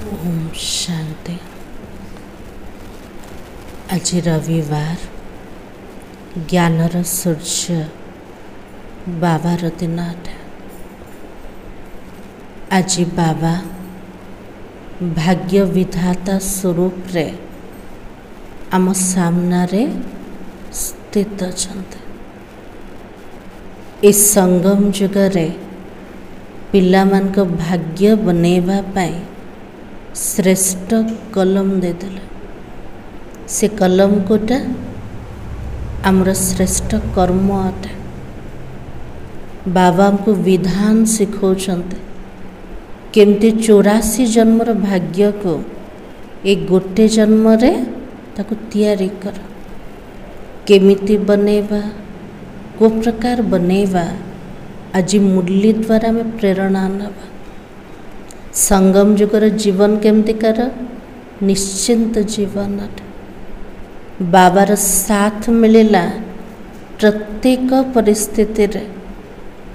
ओम शांति। आज रविवार ज्ञानर सूर्य बाबार दिन अटे। आज बाबा भाग्य विधाता स्वरूप रे आम सामने स्थित अछंते। इस संगम जुगरे पिलामान को भाग्य बनेवा पाई श्रेष्ठ कलम देदेले। से कलम कोटा आमर श्रेष्ठ कर्म अटे। बाबा को विधान सिखौछन्ते केमती 84 जन्मर भाग्य को एक गोटे जन्म रे ताको तैयारी कर केमिति बनेवा को प्रकार बनेवा। आज मुरली द्वारा में प्रेरणा नवा। संगम जुगर जीवन केमती कर निश्चिंत जीवन अटे। बाबार साथ मिलला प्रत्येक परिस्थिति रे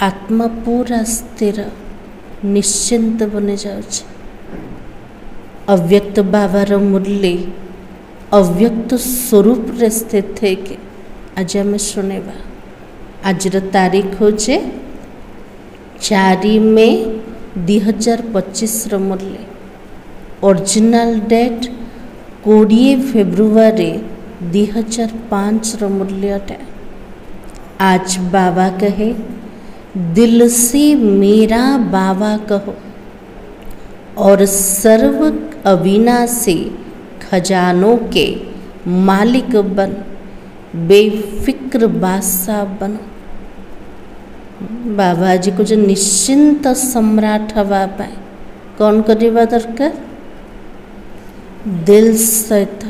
आत्मा पूरा स्थिर निश्चिंत बनी जाउछ। अव्यक्त बाबार मुरली अव्यक्त स्वरूप रे स्थित है कि आज आम शुणेबा। आज तारीख होचे 4 मई 2025 मुरली। ओरिजिनल डेट 20 फेब्रुआरी 2005 मुरली अटे। आज बाबा कहे दिल से मेरा बाबा कहो और सर्व अविनाशी खजानों के मालिक बन बेफिक्र बादशाह बनो। बाबा जी को जो निश्चिंत सम्राट हवा पाए कौन करवा दरकार? दिल सहित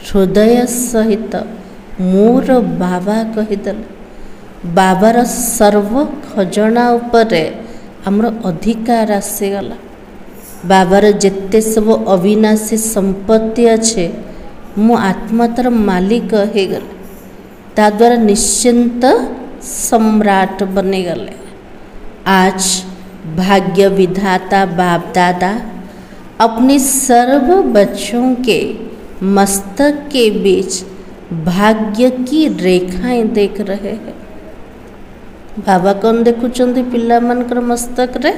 हृदय सहित मोर बाबा कहीदेल। बाबार सर्व खजना उपरे आमर अधिकार आसीगला। बाबार जेते सब अविनाशी संपत्ति अच्छे मो आत्मा तार मालिक हो गले। ता द्वारा निश्चिंत सम्राट बने गले। आज भाग्य विधाता बाप दादा अपने सर्व बच्चों के मस्तक के बीच भाग्य की रेखाएं देख रहे हैं। बाबा कौन देखुचंदी पिला मनकर मस्तक रे?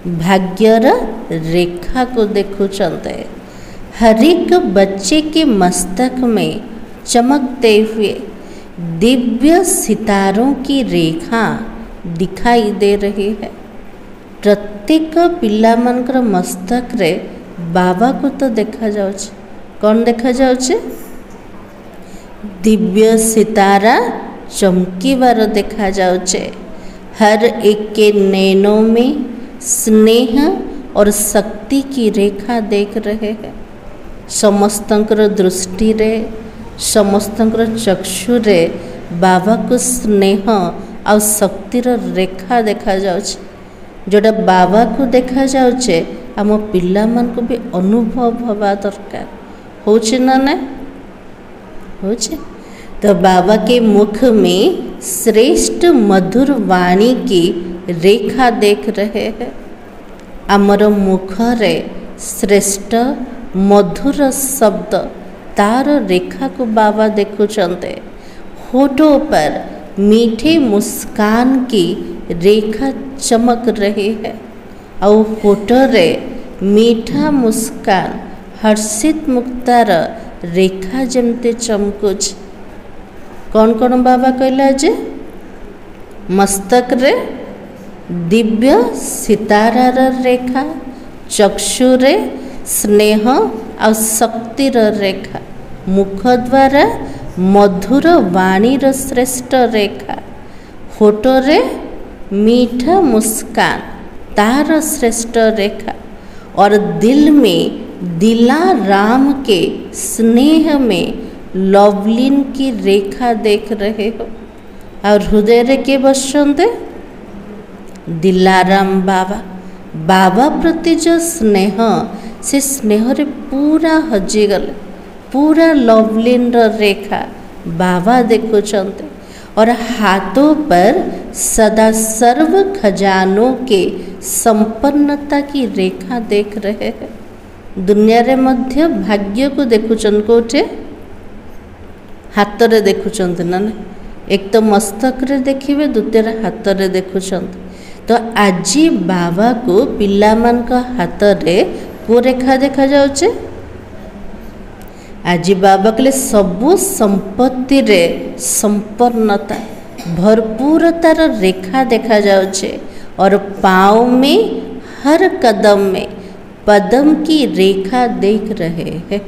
भाग्यर रेखा को देखुचंदे। हर एक बच्चे के मस्तक में चमकते हुए दिव्य सितारों की रेखा दिखाई दे रही है। प्रत्येक पिला मनकर मस्तक रे बाबा को तो देखा जाउछ। कौन देखा जाउछ? दिव्य सितारा चमकीबार देखा जाउछे। हर एक के नैनों में स्नेह और शक्ति की रेखा देख रहे हैं। समस्तंकर दृष्टि रे समस्तंकर चक्षु रे बाबा को स्नेह और शक्तिर रेखा देखा जाउछ। जोड़ा बाबा को देखा जाउछे आम पिला मन को भी अनुभव हवा दरकार होचे ना ना होचे। तो बाबा के मुख में श्रेष्ठ मधुर वाणी की रेखा देख रहे हैं। आमर मुख रे श्रेष्ठ मधुर शब्द तार रेखा को बाबा देखुचंते। होठों पर मीठे मुस्कान की रेखा चमक रही है और होठों रे मीठा मुस्कान हर्षित मुक्तार रेखा जमते चमकुच। कौन कौन बाबा कहला जे? मस्तक रे दिव्य सितारार रेखा, चक्षु रे स्नेह और शक्तिर रेखा, मुख द्वारा मधुर वाणीर श्रेष्ठ रेखा, होठो रे मीठा मुस्कान तार श्रेष्ठ रेखा और दिल में दिला राम के स्नेह में लवलीन की रेखा देख रहे हो। और हृदय रे के बसंते दिलाराम बाबा। बाबा प्रति जो स्नेह से स्नेह रे पूरा हजिगले। पूरा लवलीन रेखा बाबा देखुचंते और हाथों पर सदा सर्व खजानों के संपन्नता की रेखा देख रहे हैं। दुनिया रे मध्य भाग्य को देखुचन कोठे हाथ रे देखुचन ना, एक तो मस्तक रे देखिए, द्वितीय हाथ रे देखुचन। तो आज बाबा को पिला मान का हाथ रे को रेखा देखा जाउचे। आज बाबा के लिए सबु संपत्ति रे संपन्नता भरपूरतार रेखा देखा जाउचे और पाँव में हर कदम में पदम की रेखा देख रहे हैं।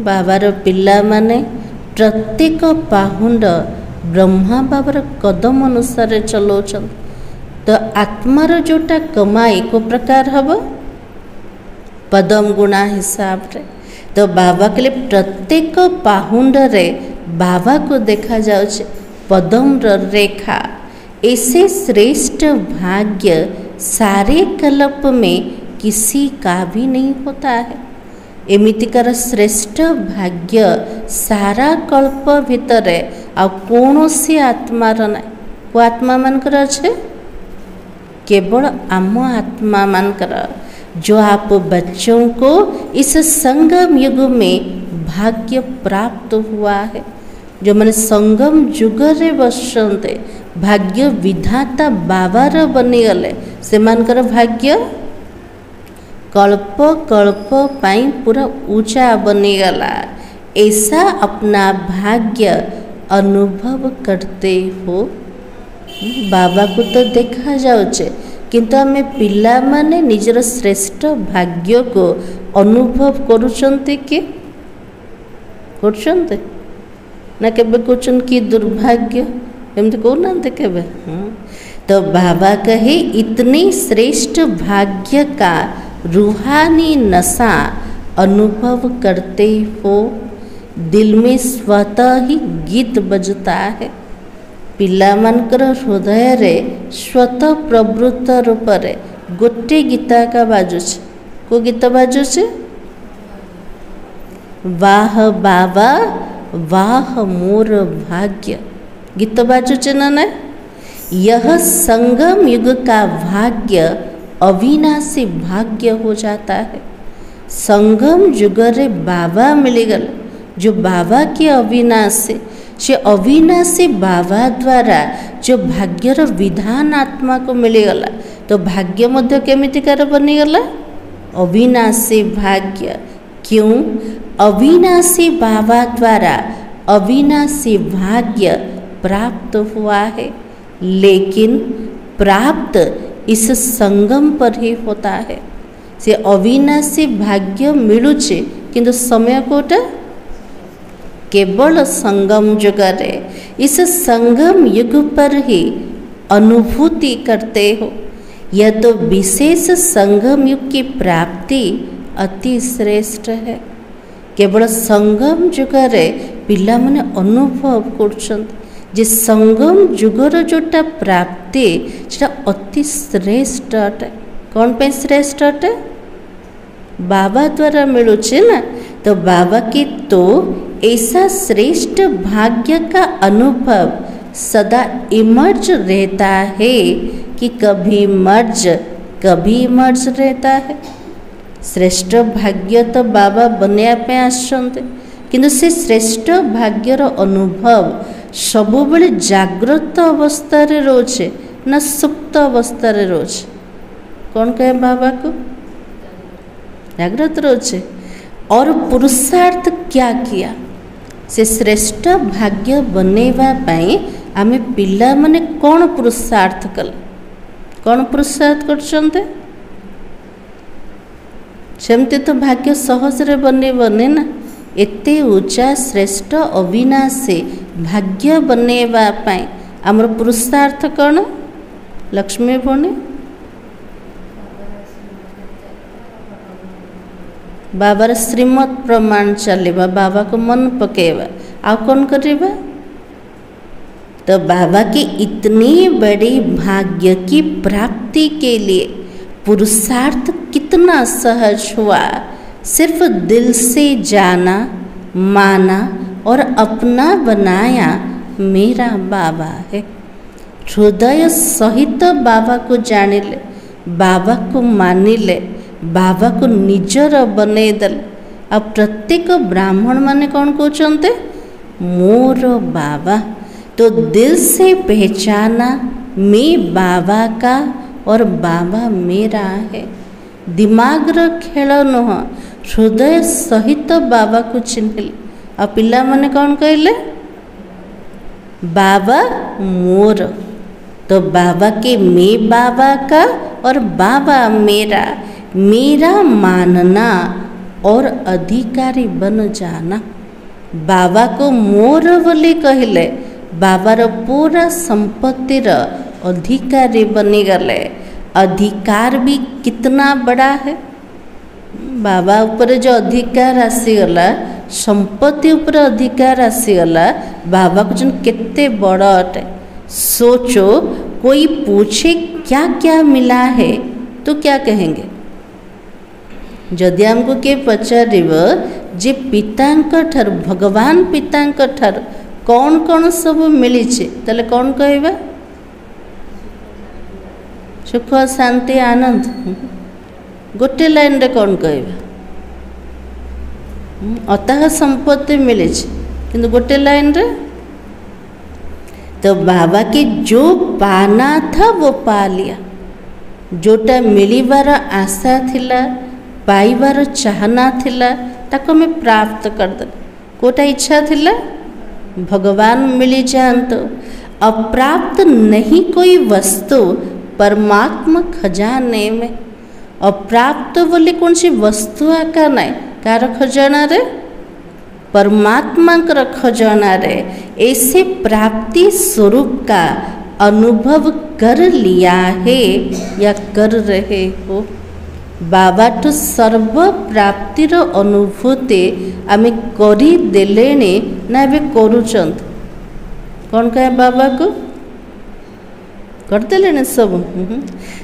बाबार पिला माने प्रत्येक पाहुंड ब्रह्मा बाबार कदम अनुसार चलाउछन। तो आत्मार जोटा कमाई को प्रकार हम पदम गुणा हिसाब रे। तो बाबा के लिए प्रत्येक पाहुंड रे बाबा को देखा जाउछे पदम रेखा। ऐसे श्रेष्ठ भाग्य सारे कल्प में किसी का भी नहीं होता है। एमितिकार श्रेष्ठ भाग्य सारा कल्प भितर आ कौनसी आत्मार ना। को आत्मा मानकर अच्छे केवल आम आत्मा मानकर जो आप बच्चों को इस संगम युग में भाग्य प्राप्त हुआ है। जो मैंने संगम युग रे बसते भाग्य विधाता बाबार बनीगले से मानकर भाग्य कल्प कल्प पाई पूरा ऊंचा बनीगला। ऐसा अपना भाग्य अनुभव करते हो। बाबा को तो देखा जाउचे किंतु आमे पिला माने निजर श्रेष्ठ भाग्य को अनुभव करुचंते कि करचंते ना केबे कोचन की दुर्भाग्य एमती कहना केबे। तो बाबा कहे इतने श्रेष्ठ भाग्य का रूहानी नशा अनुभव करते हो। दिल में स्वतः ही गीत बजता है। पिला मानकर हृदय रे स्वतः प्रवृत्त रूप रे गोटे गीता का बाजुचे। को गीत बाजुचे वाह बाबा वाह मोर भाग्य गीत बाजुचे ना। यह संगम युग का भाग्य अविनाशी भाग्य हो जाता है। संगम युग रे बाबा मिलगल जो बाबा के अविनाशी से अविनाशी बाबा द्वारा जो भाग्यर विधान आत्मा को मिलगला। तो भाग्य मध्य केमितिकार बनीगला अविनाशी भाग्य। क्यों अविनाशी बाबा द्वारा अविनाशी भाग्य प्राप्त हुआ है। लेकिन प्राप्त इस संगम पर ही होता है। से अविनाशी भाग्य मिलुचे किंतु समय कोटा केवल संगम युग रे इस संगम युग पर ही अनुभूति करते हो। यह तो विशेष संगम युग की प्राप्ति अति श्रेष्ठ है। केवल संगम युग रे पिला माने अनुभव करछन जे संगम युगर जोटा प्राप्ति सेटा अति श्रेष्ठ अटे। कौन पे श्रेष्ठ अटे बाबा द्वारा मिलुचे ना। तो बाबा की तो ऐसा श्रेष्ठ भाग्य का अनुभव सदा इमर्ज रहता है कि कभी मर्ज रहता है। श्रेष्ठ भाग्य तो बाबा बनया पे आसंते किंतु से श्रेष्ठ भाग्यर अनुभव सबु बेले जागृत अवस्था रे रोचे ना सुप्त अवस्था रे रोचे। कौन कहे बाबा को जागृत रोचे। और पुरुषार्थ क्या किया से श्रेष्ठ भाग्य बनेवा पाई आमे पिला माने कौन पुरुषार्थ कल कौन पुरुषार्थ करछन्ते। सेमती तो भाग्य सहज रे बने ना। एते ऊंचा श्रेष्ठ अविनाशी भाग्य बनेवा पाई आमर पुरुषार्थ कौन लक्ष्मी भणी बाबार श्रीमत प्रमाण चलवा बाबा को मन पकेवा आ कौन करवा। तो बाबा की इतनी बड़ी भाग्य की प्राप्ति के लिए पुरुषार्थ कितना सहज हुआ। सिर्फ दिल से जाना माना और अपना बनाया मेरा बाबा है। हृदय सहित बाबा को जानिले, बाबा को मानिले, बाबा को निजर बनईदेले। आ प्रत्येक ब्राह्मण माने कौन कहते? मोर बाबा। तो दिल से पहचाना मैं बाबा का और बाबा मेरा है। दिमाग रो खेल नुह, हृदय सहित बाबा को चिन्हले। आ पिला माने कौन कहले? बाबा मोर। तो बाबा के मैं बाबा का और बाबा मेरा, मेरा मानना और अधिकारी बन जाना। बाबा को मोर बोली कहले, बाबार पूरा संपत्तिर अधिकारी बनीगले। अधिकार भी कितना बड़ा है। बाबा ऊपर जो अधिकार आसीगला, संपत्ति ऊपर अधिकार आसीगला, बाबा को जन केते बड़ा अटे। सोचो, कोई पूछे क्या क्या मिला है तो क्या कहेंगे? जदि हमको किए पचार जे पितांक ठार, भगवान पितांक ठार कौन कौन सब मिली ताले कौन कहबा? सुख शांति आनंद। गोटे लाइन रे कौन कहबा? अतः संपत्ति मिली किंतु गोटे लाइन रे। तो बाबा के जो पाना था वो पा लिया। जोटा मिलिबार आशा थिला, पाइबार चाहना थिला, ताको में प्राप्त करदे। कोटा इच्छा थिला भगवान मिली जाते। अप्राप्त नहीं कोई वस्तु परमात्मा खजाने में। अप्राप्त बोले कौन सी वस्तु आका नहीं, कार खजाना रे? परमात्मा का खजाना रे। ऐसे प्राप्ति स्वरूप का अनुभव कर लिया है या कर रहे हो? बाबा तो सर्व प्राप्तिर अनुभूति आमे करी देलेने ना बे करूचंत। कौन कहे बाबा को? कर देलेने सब।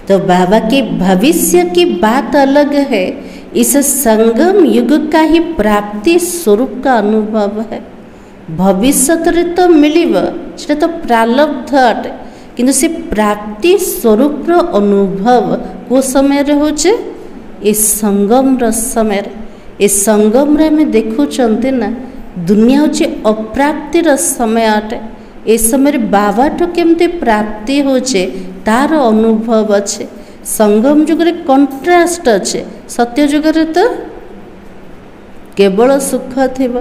तो बाबा के भविष्य की बात अलग है। इस संगम युग का ही प्राप्ति स्वरूप का अनुभव है। भविष्य तो मिलिब, सेटा तो प्रारब्ध अटे, किंतु से प्राप्ति स्वरूप अनुभव को समय रे होचे? ए संगम समय। ए संगम रे में देखुचंते ना, दुनिया होचे अप्राप्तिर समय अटे। ए समय बाबा तो केमते प्राप्ति होचे तार अनुभव अच्छे। संगम जुग रे कंट्रास्ट अच्छे। सत्य जुग रे तो केवल सुख थिब,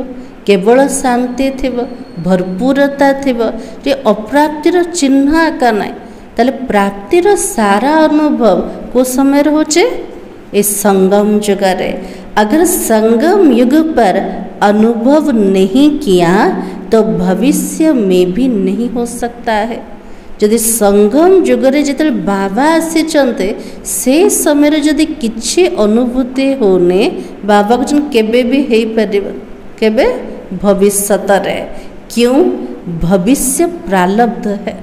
केवल शांति थिब, भरपूरता थिब, जे अप्राप्तिर चिन्ह आका नाई। ताले प्राप्तिर सारा अनुभव को समय होचे? इस संगम युग रे। अगर संगम युग पर अनुभव नहीं किया तो भविष्य में भी नहीं हो सकता है। यदि संगम युग रे जिते बाबा आसीचंते से समय जदि किछि अनुभूति होने, बाबा को जन केबे भी हेई परिबो, केबे? भविष्यत रे। क्यों? भविष्य प्रारब्ध है।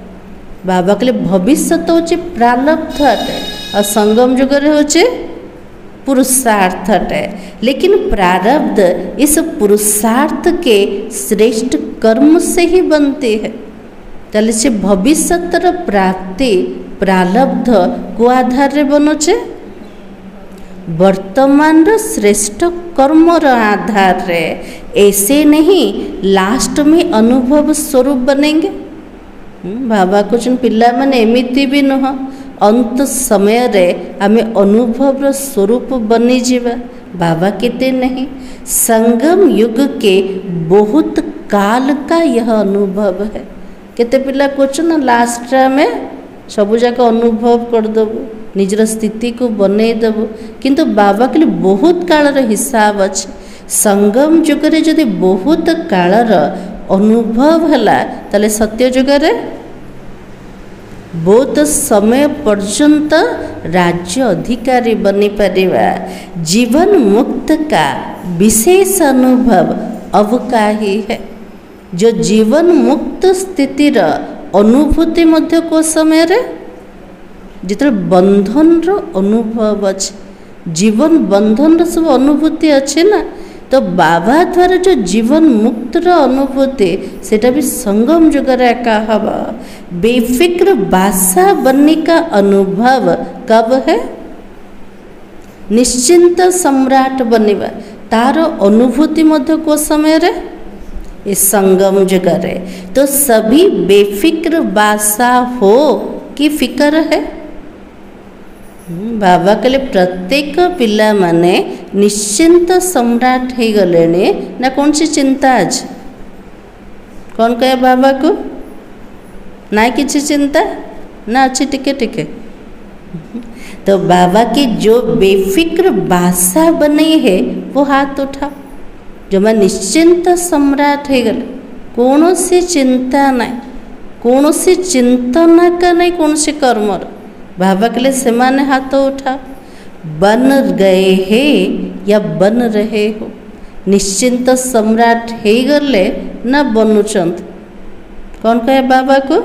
बाबा के लिए भविष्य तो होचे प्रारब्ध है और संगम युग रे होचे पुरुषार्थ है। लेकिन प्रारब्ध इस पुरुषार्थ के श्रेष्ठ कर्म से ही बनते हैं। ताले से भविष्यतर प्राप्ति प्रारब्ध को आधार रे बनोचे? वर्तमान श्रेष्ठ कर्म आधार रे। ऐसे नहीं लास्ट में अनुभव स्वरूप बनेंगे। बाबा को पिला माने एमिति भी नुह, अंत समय रे आमे अनुभव स्वरूप बनी जीवा। बाबा केते नहीं। संगम युग के बहुत काल का यह अनुभव है। केते पिला कोच ना लास्ट में सब जाक अनुभव करदेबू, निजर स्थिति को बनई देबू, किंतु बाबा के लिए बहुत कालर हिसाब अच्छे। संगम युग रे जदि बहुत कालर अनुभव है ताले सत्य युग रे बहुत समय पर्यंत राज्य अधिकारी बनी परिवा। जीवन मुक्त का विशेष अनुभव अब का ही है। जो जीवन मुक्त स्थितिर अनुभूति मध्य को समय रे जिते बंधन रो अनुभव अच्छे, जीवन बंधन रो सब अनुभूति अच्छे ना, तो बाबा द्वारा जो जीवन मुक्तर अनुभूति सेटा भी संगम जुगर एका हवा। बेफिक्र बादशाह बनने का अनुभव कब है? निश्चिंत सम्राट बनिबा तार अनुभूति मध्य को समय रे इस संगम जुगरे। तो सभी बेफिक्र बादशाह हो कि फिकर है? बाबा कहले प्रत्येक पिला माने निश्चिंत सम्राट हो गले ना कौन सी चिंता आज? कौन कहे बाबा को ना किसी चिंता ना अच्छी टिके टिके। तो बाबा की जो बेफिक्र बादशाह बने हैं वो हाथ उठाओ। जो मैं निश्चिंत सम्राट हो गले कौन सी चिंता ना कौन सी चिंतन का नहीं कौन सी कर्मर। बाबा के लिए से माने हाथ उठा। बन गए है या बन रहे हो? निश्चिंत सम्राट हो गले ना बनुचंत? कौन कहे बाबा को?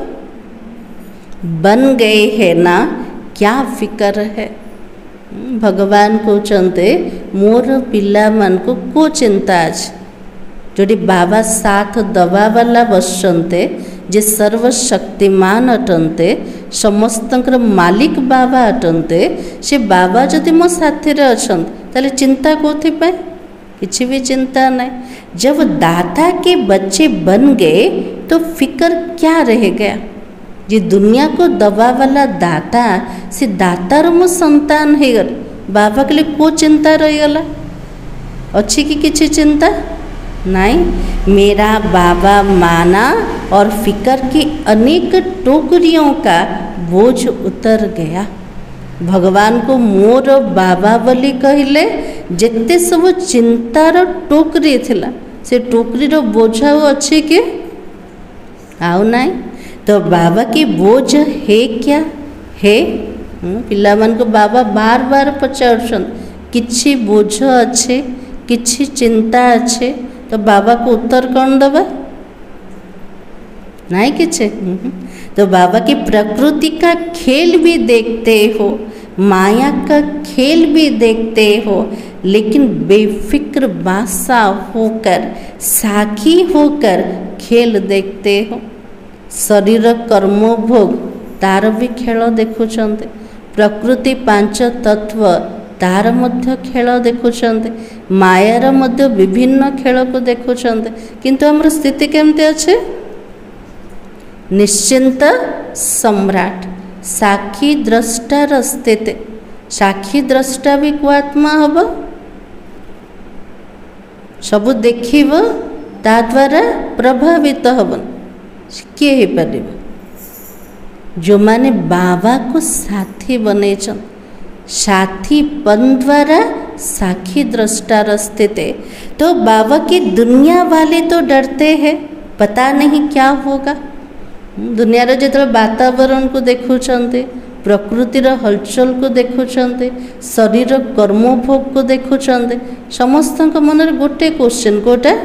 बन गए है ना क्या फिकर है? भगवान कहते मोर पिला मान को चिंता आज जोड़ी बाबा साथ दबा वाला बसते जे सर्वशक्तिमान अटंते समस्तंकर मालिक बाबा अटंते से बाबा जदि मो साथी रे अछंत ताले चिंता कोथि पाए? किछि भी चिंता नहीं। जब दाता के बच्चे बन गए तो फिकर क्या रह गया? जे दुनिया को दबा वाला दाता से दातार मो संतान हो गल बाबा के लिए को चिंता रही गला? अच्छी की किछि चिंता नहीं। मेरा बाबा माना और फिकर की अनेक टोकरियों का बोझ उतर गया। भगवान को मोर बाबा बोली कहले जिते सब चिंतार टोकरी थिला से टोकरी रो बोझ अच्छी के आउ नहीं। तो बाबा की बोझ है क्या है? पिला मन को बाबा बार बार पचारुछन किछि बोझ अच्छे किछि चिंता अच्छे तो बाबा को उत्तर कौन दबा? नहीं किछे। तो बाबा की प्रकृति का खेल भी देखते हो, माया का खेल भी देखते हो, लेकिन बेफिक्र बादशाह होकर साखी होकर खेल देखते हो। शरीर कर्मभोग तार भी खेल देखुचंते। प्रकृति पांच तत्व तार मध्य खेल देखुचंते। मायार मध्य विभिन्न खेल को देखुचंते। किंतु हमर स्थिति केमते अच्छे? निश्चिंत सम्राट साक्षी द्रष्टार स्थिति। साक्षी द्रष्टा भी को आत्मा हब सबु देखिब ता द्वारा प्रभावित हबन किए ही पारिब? जो माने बाबा को साथी बनेचन साथीपन द्वारा साक्षी द्रष्टार स्थिति। तो बाबा की दुनिया वाले तो डरते हैं, पता नहीं क्या होगा। दुनिया रे जो वातावरण को देखुचंते, प्रकृतिर हलचल को देखुचंते, शरीर कर्मभोग को देखुचंते, समस्त मन रे गोटे क्वेश्चन कोटा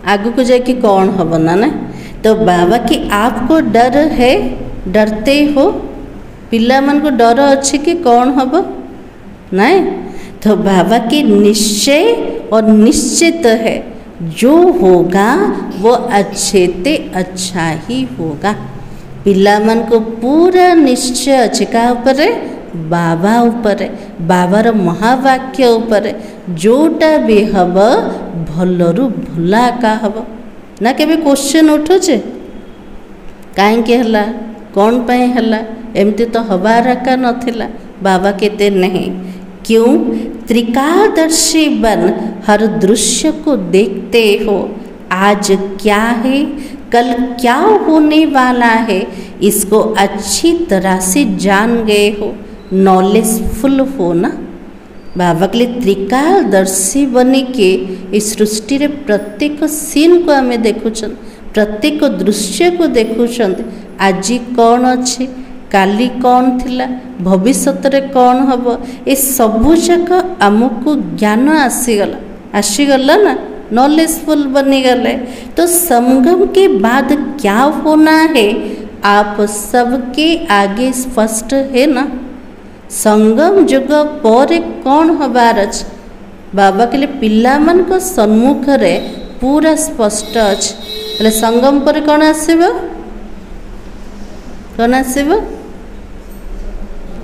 आगु को जाके कौन हब ना। तो बाबा की आपको डर है, डरते हो? पिला मन को डर अच्छी कि कौन हब नहीं? तो बाबा की निश्चय और निश्चित है जो होगा वो अच्छे ते अच्छा ही होगा। पिला मन को पूरा निश्चय अच्छे का ऊपर है? बाबा ऊपर है, बाबार महावाक्य ऊपर है। जोटा भी हब भलरू भला का हब ना। केबे क्वेश्चन उठुचे काहे हला कौन पाए हला एमती तो हबार का नथिला। बाबा कहते नहीं क्यों? त्रिकादर्शी बन हर दृश्य को देखते हो। आज क्या है कल क्या होने वाला है इसको अच्छी तरह से जान गए हो, नॉलेजफुल हो ना। बाबा के लिए त्रिकालदर्शी बने के इस सृष्टि रे प्रत्येक सीन को आमे देखुछन, प्रत्येक दृश्य को देखुछन। आज कौन अच्छे काली कौन थिला भविष्य रे कौन हब ए सबू जाक आमको ज्ञान आसीगला ना, नॉलेजफुल बनी गले। तो संगम के बाद क्या होना है आप सबके आगे स्पष्ट है ना। संगम जुग पर कौन हबार अच्छे बाबा कहले पिला मन को सम्मुख रे पूरा स्पष्ट अच्छे बोले संगम पर कौन आसब कौन आसब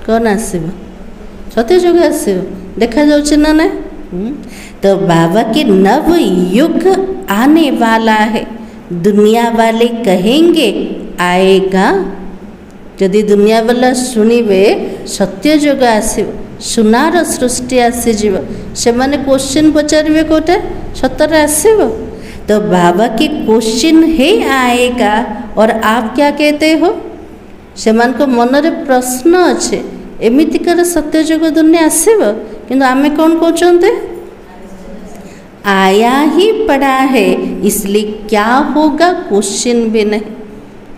कौन आसब सत्ययुग आसब देखा जाउछि ना ना। तो बाबा के नव युग आने वाला है, दुनिया वाले कहेंगे आएगा। यदि दुनिया वाला शुणवे सत्ययुग आसब सुनार सृष्टि आसीज से माने क्वेश्चन पचारे कोटे सतर आसब। तो बाबा के क्वेश्चन है आएगा और आप क्या कहते हो से मान को मन रे प्रश्न अच्छे एमितिकर सत्ययुग दुनिया आसब किंतु आमे कौन कहते आया ही पड़ा है इसलिए क्या होगा क्वेश्चन भी नहीं।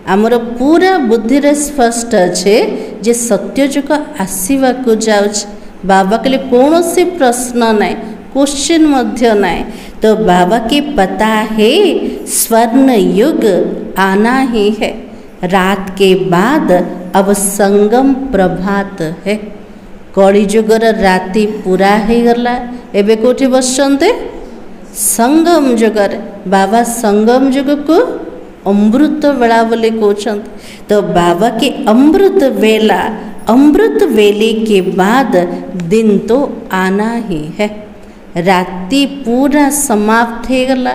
आमर पूरा बुद्धि रे स्पष्ट अच्छे जे सत्ययुग आसवा को जाउछ। बाबा के लिए कौन से प्रश्न नहीं क्वेश्चन मध्य नहीं। तो बाबा के पता है स्वर्ण युग आना ही है, रात के बाद अब संगम प्रभात है। कली युगर राति पूरा हो गला एबे कोठी बसते संगम युगर। बाबा संगम युग को अमृत वेला बोले कहते। तो बाबा के अमृत वेला, अमृत वेले के बाद दिन तो आना ही है। राति पूरा समाप्त हो गला,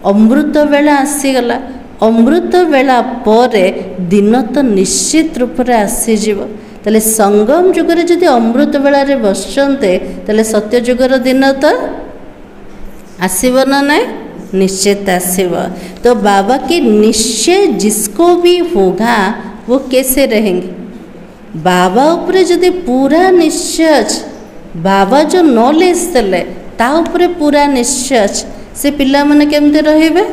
अमृत वेला आसीगला। अमृत वेला परे दिन तो निश्चित रूप से आसीजिव। ताले संगम जुगरे जदि अमृत वेला रे बसचंते ताले सत्य जुगर दिन तो आसीब ना नहीं निश्चित आसीब। तो बाबा के निश्चय जिसको भी होगा वो कैसे रहेंगे। बाबा ऊपर जदि पूरा निश्चय अच्छे, बाबा जो नॉलेज देले ता ऊपर पूरा निश्चय अच्छे, से पिला माने केमते रहिबे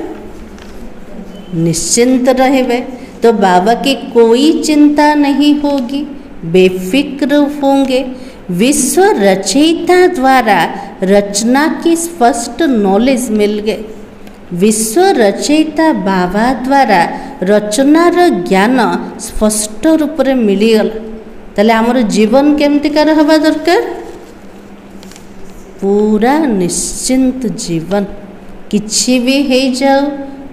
निश्चिंत रहिबे। तो बाबा की कोई चिंता नहीं होगी, बेफिक्र होंगे। विश्व रचयिता द्वारा रचना की स्पष्ट नॉलेज मिल गए। विश्व रचयिता बाबा द्वारा रचनार ज्ञान स्पष्ट रूप से मिलगला। ताले आमर जीवन केमतिकार हवा दरकार पूरा निश्चिंत जीवन। किछि भी हो जाओ,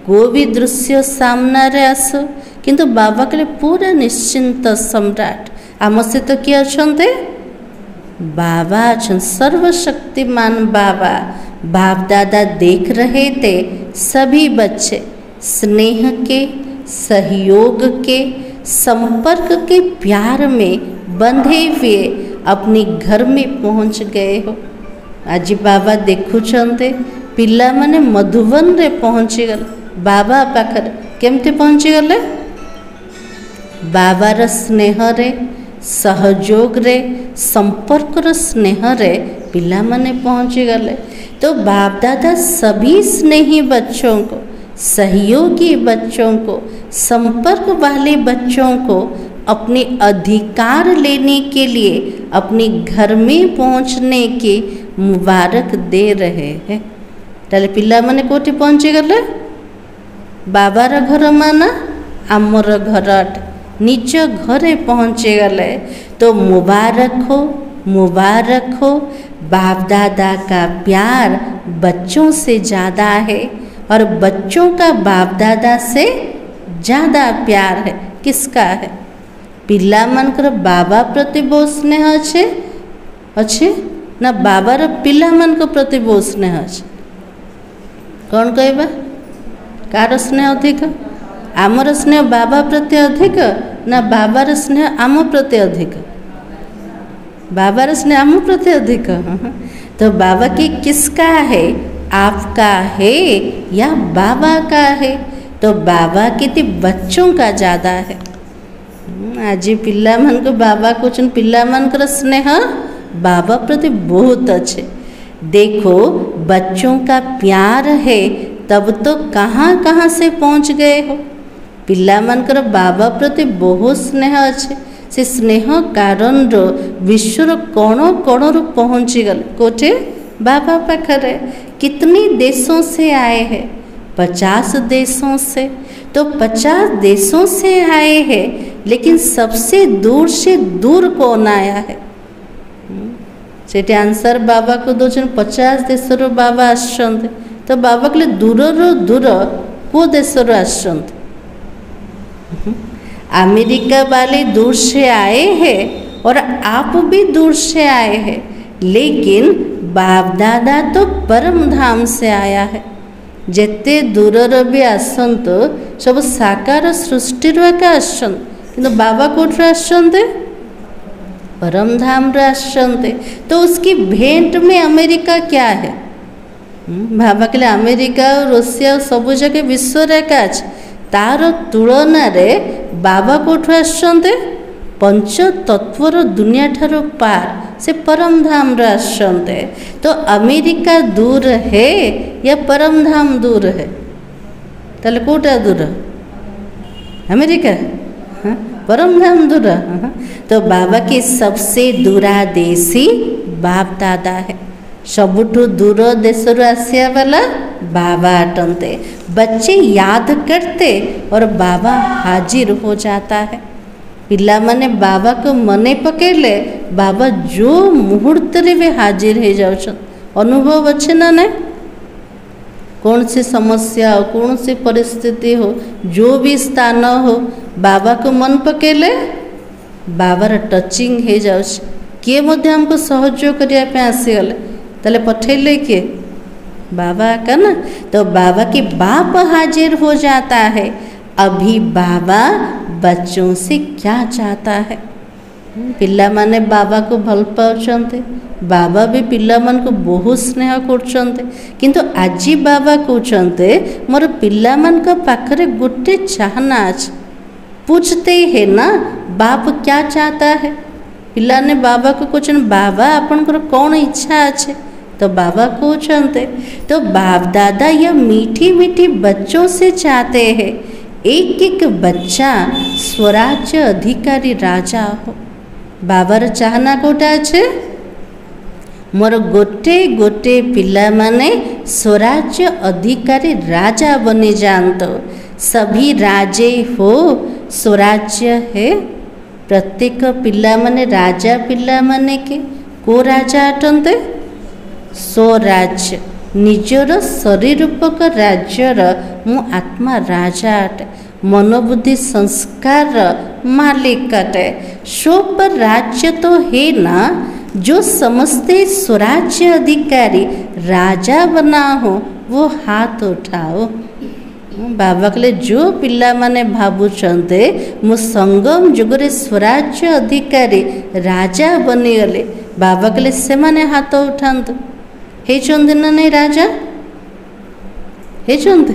कोई भी दृश्य सामना रे आसो, किंतु बाबा के लिए पूरा निश्चिंत सम्राट। आम सहित किए अच्छे बाबा अच्छे, सर्वशक्तिमान बाबा। बाप दादा देख रहे थे सभी बच्चे स्नेह के, सहयोग के, संपर्क के प्यार में बंधे हुए अपने घर में पहुंच गए हो। आज बाबा देखुचंते पिला माने मधुबन रे पहुंची गले। बाबा पाखरे केमते पहुंची गले बाबार स्नेह रे, सहयोग रे, संपर्क रे स्नेह रे पिला माने पहुंची गले। तो बाप दादा सभी स्नेही बच्चों को, सहयोगी बच्चों को, संपर्क वाले बच्चों को अपने अधिकार लेने के लिए अपने घर में पहुंचने की मुबारक दे रहे हैं। ताले पिला माने कोठी पहुंची गले बाबार घर माना आमर घर निज घरे पहुँचे गले। तो मुबारक हो, मुबारक हो। बाप दादा का प्यार बच्चों से ज़्यादा है और बच्चों का बाप दादा से ज़्यादा प्यार है। किसका है पिला मानकर बाबा प्रति बहुत स्नेह अच्छे अच्छे ना बाबार पिला मान को प्रति बहुत स्नेह अच्छे। कौन कहबा कार स्नेह अधिक? आमर स्नेह बाबा प्रति अधिक ना बाबार स्नेह आम प्रति अधिक? बाबार स्नेह आम प्रति अधिक। तो बाबा की किसका है, आपका है या बाबा का है? तो बाबा के बच्चों का ज़्यादा है। आज पिला मान को बाबा कुछ पिला मानकर स्नेह बाबा प्रति बहुत अच्छे। देखो बच्चों का प्यार है तब तो कहाँ कहाँ से पहुँच गए हो। पिला मानकर बाबा प्रति बहुत स्नेह अच्छे। से स्नेह कारण विश्वर कोण कोण पहुँची गले कोठे बाबा पाखरे। कितने देशों से आए हैं? 50 देशों से। तो 50 देशों से आए हैं, लेकिन सबसे दूर से दूर कौन आया है? से आंसर बाबा को दौन 50 देश बाबा आसछन्ते तो बाबा कहले दूर दूर को देश आसछन्ते अमेरिका वाले दूर से आए हैं और आप भी दूर से आए हैं, लेकिन बाप दादा तो परम धाम से आया है। जेते दूरर भी आसत सब साकार सृष्टि किंतु बाबा कोठ आसते परम धाम आसते। तो उसकी भेंट में अमेरिका क्या है? बाबा कहले अमेरिका और रूसिया और सब जगह विश्व का अच्छे तार तुलन रे बाबा कोठ आसते पंच तत्वर दुनिया ठारो पार से परम धाम आसते। तो अमेरिका दूर है या परम धाम दूर है? ताले कोटा दूर? अमेरिका? हाँ? परम धाम दूर? हाँ? तो बाबा के सबसे दूरादेशी बाप दादा है। सबुठु दूर देश आसिया वाला बाबा अटंते। बच्चे याद करते और बाबा हाजिर हो जाता है। पिला माने बाबा को मने पकेले बाबा जो मुहूर्त रे वे हाजिर हो जाउछ। अनुभव अच्छे ना नहीं? कौन सी समस्या हो, कौन सी परिस्थिति हो, जो भी स्थान हो, बाबा को मन पकेले बाबार टचिंग हो जाउछ। किए मध्य हमको सहयोग करिया पे आसीगले ताले पठेले किए? बाबा का ना। तो बाबा के बाप हाजिर हो जाता है। अभी बाबा बच्चों से क्या चाहता है? पिला माने बाबा को भल पाउछन्ते, बाबा भी पिला मान को बहुत स्नेह करछन्ते, किंतु आजी बाबा कहते मोर पिला मान को पाखरे गोटे चाहना अच्छे। पूछते है ना बाप क्या चाहता है? पिला ने बाबा को कहछन बाबा आपनकर कौन इच्छा अच्छे? तो बाबा कहते तो बाप दादा यह मीठी मीठी बच्चों से चाहते हैं एक एक बच्चा स्वराज्य अधिकारी राजा हो। बाबार चाहना कोटा अच्छे मोर गोटे गोटे पिला माने स्वराज्य अधिकारी राजा बनी जानतो। सभी राजे हो स्वराज्य है। प्रत्येक पिला माने राजा पिला माने के को राजा अटंते? स्वराज्य निजर शरीर रूपक राज्यर मु आत्मा राजा अटे। मनोबुद्धि संस्कार मालिक अटे। सो पर राज्य तो है ना जो समझते स्वराज्य अधिकारी राजा बना हो वो हाथ उठाओ। बाबा कहले जो पिला माने भावुचंते मु संगम जुगरे स्वराज्य अधिकारी राजा बनीगले बाबा कहले से माने हाथ उठांतु। हेचंदे ना नहीं राजा? हेचंदे?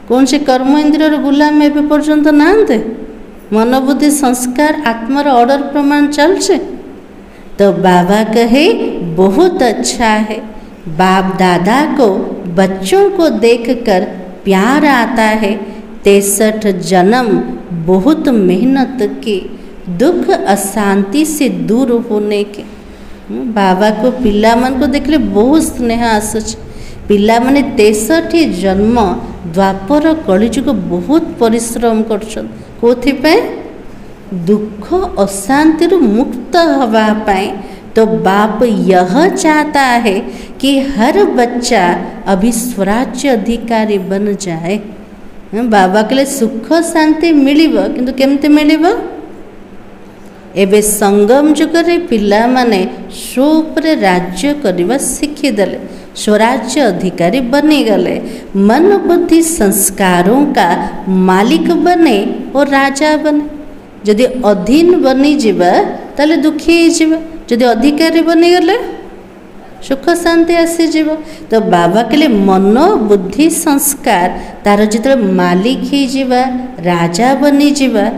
कौन से कर्म इंद्रियर गुलाम एवं पर्यंत नांते? मनोबुद्धि संस्कार आत्मार ऑर्डर प्रमाण चलছে। तो बाबा कहे बहुत अच्छा है। बाप दादा को बच्चों को देखकर प्यार आता है। 63 जन्म बहुत मेहनत की, दुख अशांति से दूर होने के। बाबा को पिला मन को देखले बहुत स्नेह आसुच। पिला माने 63 जन्म द्वापर कलिजुग बहुत परिश्रम करछन कोथि पे? दुख अशांति मुक्त हवा पाए। तो बाप यह चाहता है कि हर बच्चा अभी स्वराज्य अधिकारी बन जाए। बाबा के लिए सुख शांति मिलिबो, किंतु केमते मिलिबो? एबे संगम जुगरे पिला माने स्वउपरे राज्य करवा शिखिदेले, स्वराज्य अधिकारी बनी गले। मन बुद्धि संस्कारों का मालिक बने और राजा बने। यदि अधीन बनी जीवा ताले दुखी जीवा, यदि अधिकारी बनी गले सुख शांति आसी जीव। तो बाबा के लिए मन बुद्धि संस्कार तार जिते मालिक ही जीवा, राजा बनी जीवा।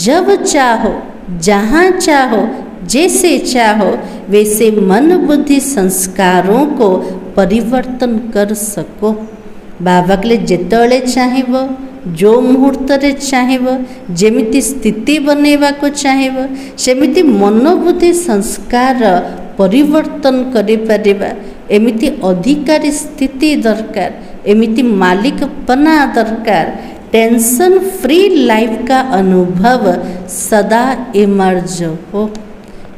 जब चाहो जहाँ चाहो जैसे चाहो वैसे मन बुद्धि संस्कारों को परिवर्तन कर सको। बाबा के लिए जितेबले चाहिए जो मुहूर्त रे चाहिए जेमिति स्थिति बनैवा को चाहिए सेमिति मनोबुद्धि संस्कार परिवर्तन करि परिबा। एमिति अधिकारी स्थिति दरकार, एमिति मालिकपना दरकार। टेंशन फ्री लाइफ का अनुभव सदा इमर्ज हो।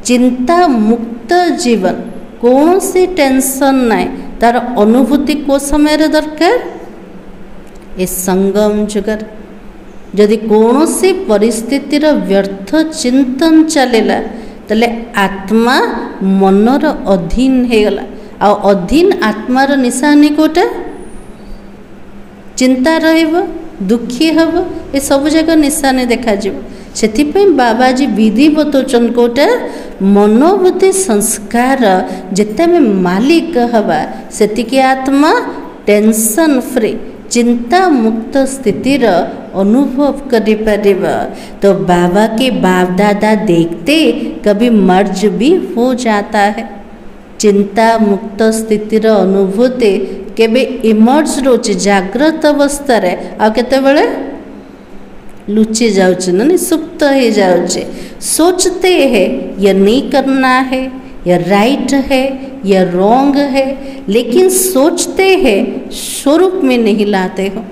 चिंता मुक्त जीवन कौन सी टेंशन ना तार अनुभूति को समय दरकार ए संगम जुगर जदि कौन सी परिस्थितिर व्यर्थ चिंतन चलेला तले आत्मा मनर अधीन हो गला आ अधीन आत्मार निशानी कोटा चिंता रहिबो दुखी हब ए सब जगह निशानी देखा से बाबाजी विधि बतौन कोटा मनोबुद्धि संस्कार जिते में मालिक हवा से आत्मा टेंशन फ्री चिंता मुक्त स्थितिर अनुभव करि परिबा। तो बाबा के बाप दादा देखते कभी मर्ज भी हो जाता है। चिंता मुक्त स्थितिर अनुभूति केबे इमर्ज रोचे जागृत अवस्था रे आ केते बेले लुचि जाउचे ना सुप्त हो जाउचे। सोचते हैं यह नहीं करना है, यह राइट है, यह रॉन्ग है, लेकिन सोचते हैं स्वरूप में नहीं लाते हो।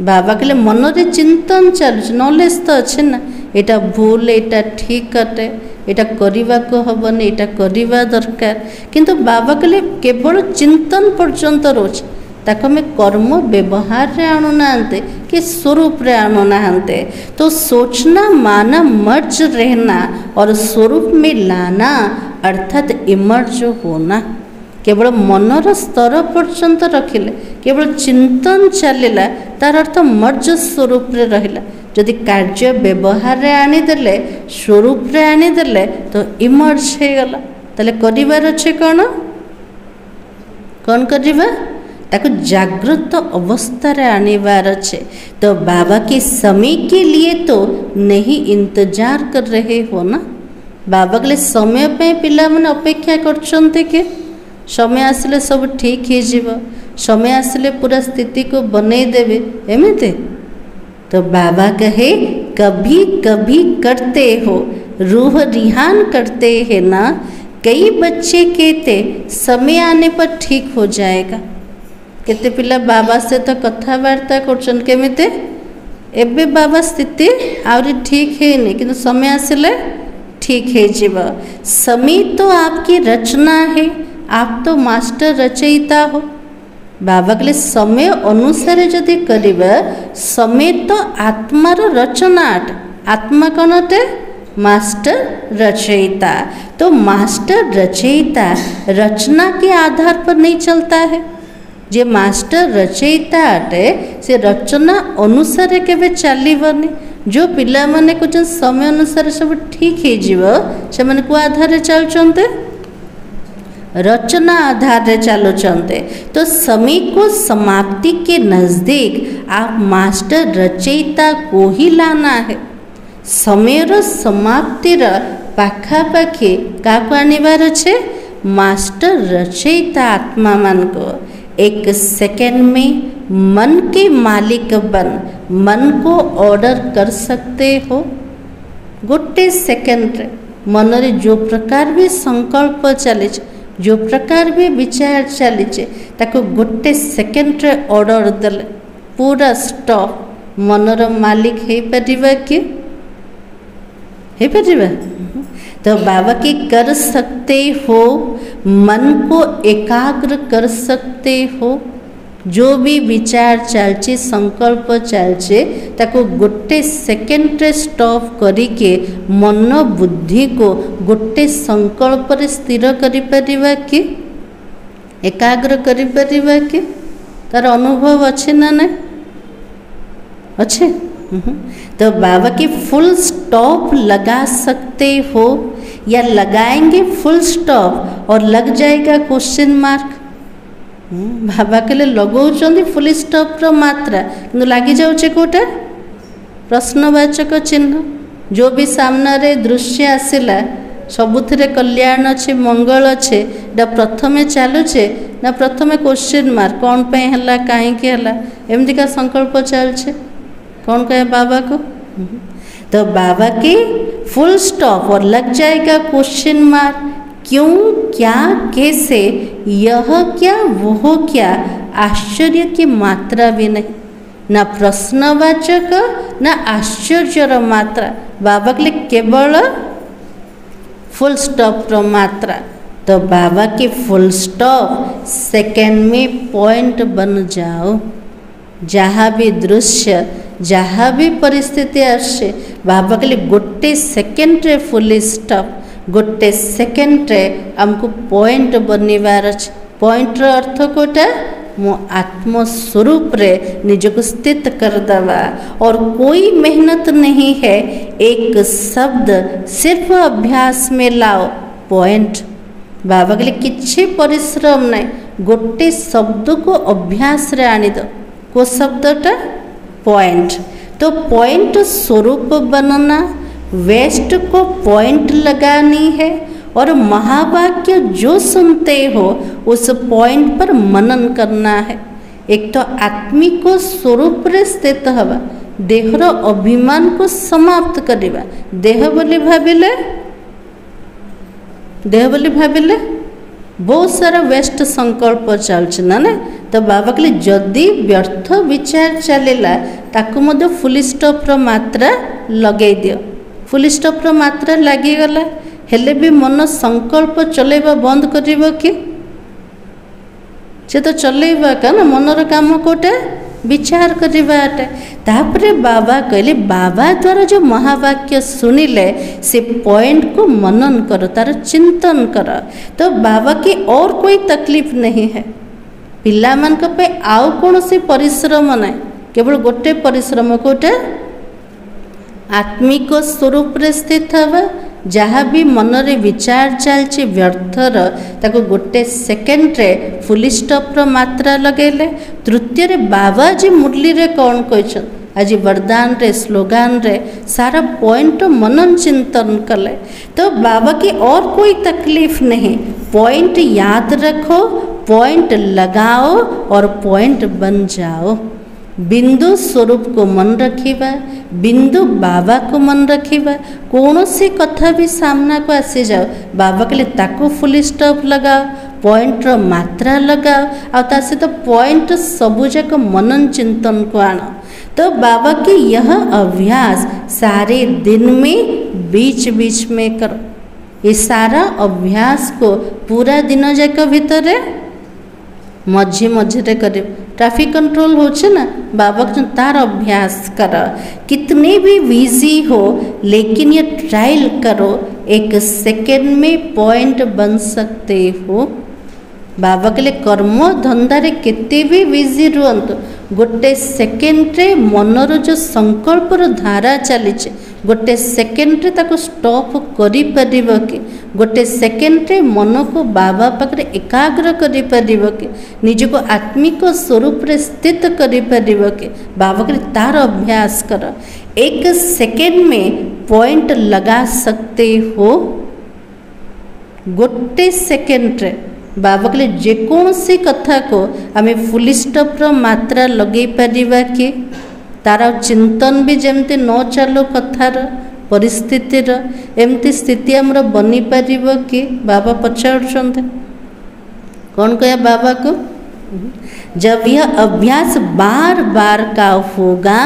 बाबा के लिए मन रे चिंतन चलुच नॉलेज तो अच्छे ना एटा भूल एटा ठीक कटे एटा करिवा को हबनी एटा करिवा दरकार किंतु बाबा के लिए केवल चिंतन पर्यंत रोच ताको में कर्म व्यवहार रे आणु नांते कि स्वरूप रे आणु नांते। तो सोचना माना मर्ज रहना और स्वरूप में लाना अर्थात इमर्ज होना केवल मनर स्तर पर्यंत रखिले केवल चिंतन चलला तार अर्थ मर्ज स्वरूप रे रहिला। जदि कार्य व्यवहार रे आनीदेले स्वरूप रे आनीदेले तो इमर्ज हो गला। ताले करिवार अच्छे कौन कौन करिवा ताको जागृत अवस्था रे आनीबार अच्छे। तो बाबा के समय के लिए तो नहीं इंतजार कर रहे हो ना। बाबा के लिए समय पे पिला माने अपेक्षा करछन्ते के समय आसिले सब ठीक हो जीव समय आसिले पूरा स्थिति को बनै देवे एमिते। तो बाबा कहे कभी कभी करते हो रूह रिहान करते हैं ना। कई बच्चे कहते समय आने पर ठीक हो जाएगा। केते पिला बाबा से तो कथबार्ता करछन केमिते एबे बाबा स्थिति आउरी ठीक है नहीं किंतु समय आसिले ठीक है जीव। समय तो आपकी रचना है, आप तो मास्टर रचयिता हो। बाबा के लिए समय अनुसार जदि करिबा समय तो आत्मार रचना अटे। आत्मा कौन अटे मास्टर रचयिता। तो मास्टर रचयिता रचना के आधार पर नहीं चलता है। जे मास्टर रचयिता अटे से रचना अनुसार केबे चलीबनी। जो पिला माने कुछ समय अनुसार सब ठीक है जीव से माने को आधार चलचंते रचना आधार रे चलुचंते। तो समय को समाप्ति के नजदीक आप मास्टर रचयिता को ही लाना है। समयर समाप्तिर पाखापाखि क्या आनिबार अच्छे मास्टर रचयिता आत्मा मान को। एक सेकेंड में मन के मालिक बन मन को ऑर्डर कर सकते हो। गोटे सेकेंड रे मन रे जो प्रकार भी संकल्प चली जो प्रकार भी विचार चली ताको गोटे सेकेंड रे ऑर्डर देले पूरा स्टॉप मनर मालिक है परिवा के है परिवा। तो बाबा के कर सकते हो मन को एकाग्र कर सकते हो। जो भी विचार चलचे संकल्प चलचे ताको गोटे सेकेंड रे स्टॉप करिके मन बुद्धि को गोटे संकल्प रे स्थिर करि परिबा कि एकाग्र करि परिबा कि तार अनुभव अच्छे ना ना अच्छे। तो बाबा के फुल स्टॉप लगा सकते हो या लगाएंगे फुल स्टॉप और लग जाएगा क्वेश्चन मार्क। बाबा के लिए लगौचंदी फुल स्टॉप रो मात्रा किंतु लगी जाउचे कोटा प्रश्नवाचक चिन्ह। जो भी सामने रे दृश्य आसिला सबुथिरे कल्याण अच्छे मंगल अच्छे डा प्रथमे चलुचे ना प्रथमे क्वेश्चन मार्क कौन पे हला काहे के हला एमती का संकल्प चलचे कौन कहे बाबा को। तो बाबा के फुल स्टॉप और लग जाएगा क्वेश्चन मार्क। क्यों क्या कैसे यह क्या वो क्या आश्चर्य की मात्रा भी नहीं ना प्रश्नवाचक ना आश्चर्य मात्रा। बाबा के लिए केवल फुल स्टॉप रो मात्रा तो बाबा के फुल स्टॉप सेकेंड में पॉइंट बन जाओ। जहाँ भी दृश्य जहाँ भी परिस्थिति आसे बाबा कहले गोटे सेकेंड रे फुल स्टॉप, गोटे सेकेंड रे हमको पॉइंट बनवार अच्छे। पॉइंट रो अर्थ कोटा मो आत्मस्वरूप रे निजको स्थित कर दवा और कोई मेहनत नहीं है। एक शब्द सिर्फ अभ्यास में लाओ पॉइंट। बाबा कहले किछि परिश्रम नहीं, गोटे शब्द को अभ्यास रे आनी दो। को शब्दटा पॉइंट। तो पॉइंट स्वरूप बनना, वेस्ट को पॉइंट लगानी है और महावाक्य जो सुनते हो उस पॉइंट पर मनन करना है। एक तो आत्मिक स्वरूप रे स्थित हवा, देहर अभिमान को समाप्त करवा। देह बोली भाविले बहुत सारा वेस्ट संकल्प चलछि ना। तो बाबा कहले जदि व्यर्थ विचार चलेला ताकू मध्य फुल स्टॉप रो मात्रा लगे दियो। फुल स्टॉप रो मात्रा लगी गला हेले भी मन संकल्प चलेबा बंद करिवो कि से तो चलेबा का ना। मनर काम कोटे विचार करवाटे। तापरे बाबा कहले बाबा द्वारा जो महावाक्य सुनिले से पॉइंट को मनन करो, तार चिंतन करो। तो बाबा की और कोई तकलीफ नहीं है। पिला मान पे आउ कौन से परिश्रम नहीं, केवल गोटे परिश्रम कोटे आत्मिक स्वरूप रे स्थित हवा। जहाँ भी मनरे विचार चलछि व्यर्थर ताको गोटे सेकेंड रे फुल स्टॉप रो मात्रा लगेले। तृतीय रे बाबा जी मुरली रे कौन कहछन आज वरदान रे स्लोगान रे सारा पॉइंट मनन चिंतन कले। तो बाबा की और कोई तकलीफ नहीं। पॉइंट याद रखो, पॉइंट लगाओ और पॉइंट बन जाओ। बिंदु स्वरूप को मन रखिबा, बिंदु बाबा को मन रखिबा। कौन सी कथा भी सामना को आसी जाओ बाबा कहले ताको फुल स्टॉप लगाओ, पॉइंट रो मात्रा लगाओ और ता सहित पॉइंट सबु जाक मनन चिंतन को आनो। तो बाबा की यह अभ्यास सारे दिन में बीच बीच में करो। ये सारा अभ्यास को पूरा दिन जाक भीतर मझे मझे कर। ट्रैफिक कंट्रोल होचे ना बाबा तार अभ्यास कर। कितने भी बिजी हो लेकिन ये ट्रायल करो, एक सेकेंड में पॉइंट बन सकते हो। बाबा के लिए कर्म धंदारे केते भी बिजी रुहतु, गोटे सेकेंड रे मनर जो संकल्प धारा चली गोटे सेकेंड रे ताको स्टॉप करि परिबो कि, गोटे सेकेंड रे मन को बाबा पाखरे एकाग्र करि परिबो कि, निज को आत्मिक स्वरूप रे स्थित करि परिबो कि। बाबा के तार अभ्यास कर। एक सेकेंड में पॉइंट लगा सकते हो। गोटे सेकेंड रे बाबा के जेकोसी कथा को आमे फुल स्टॉप रो मात्रा लगे परिबा कि, तार चिंतन भी जमती न चलो कथार परिस्थितिर एमती स्थिति आमर बनी पारिबो कि। बाबा पचारुछन्ते कौन कहे बाबा को, जब यह अभ्यास बार बार का होगा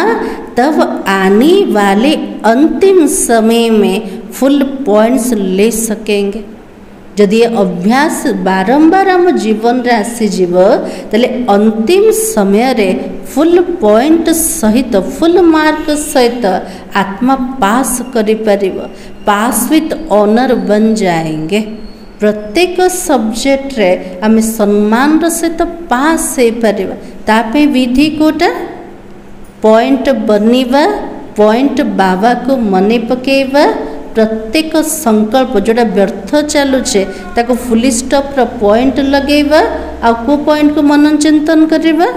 तब आने वाले अंतिम समय में फुल पॉइंट्स ले सकेंगे। जदि ये अभ्यास बारंबार आम जीवन रे आसीजिव तले अंतिम समय रे फुल पॉइंट सहित फुल मार्क सहित आत्मा पास करि परिबो, पास विथ ऑनर बन जाएंगे। प्रत्येक सब्जेक्ट रे आम सम्मान सहित पास हो परिबा। तापे विधि कोटा पॉइंट बनिबा, पॉइंट बाबा को मने पकेबा। प्रत्येक संकल्प जोड़ा व्यर्थ चलुचे ताको फुल स्टॉप रो पॉइंट लगेबा। आ को पॉइंट को मनन चिंतन करिबा,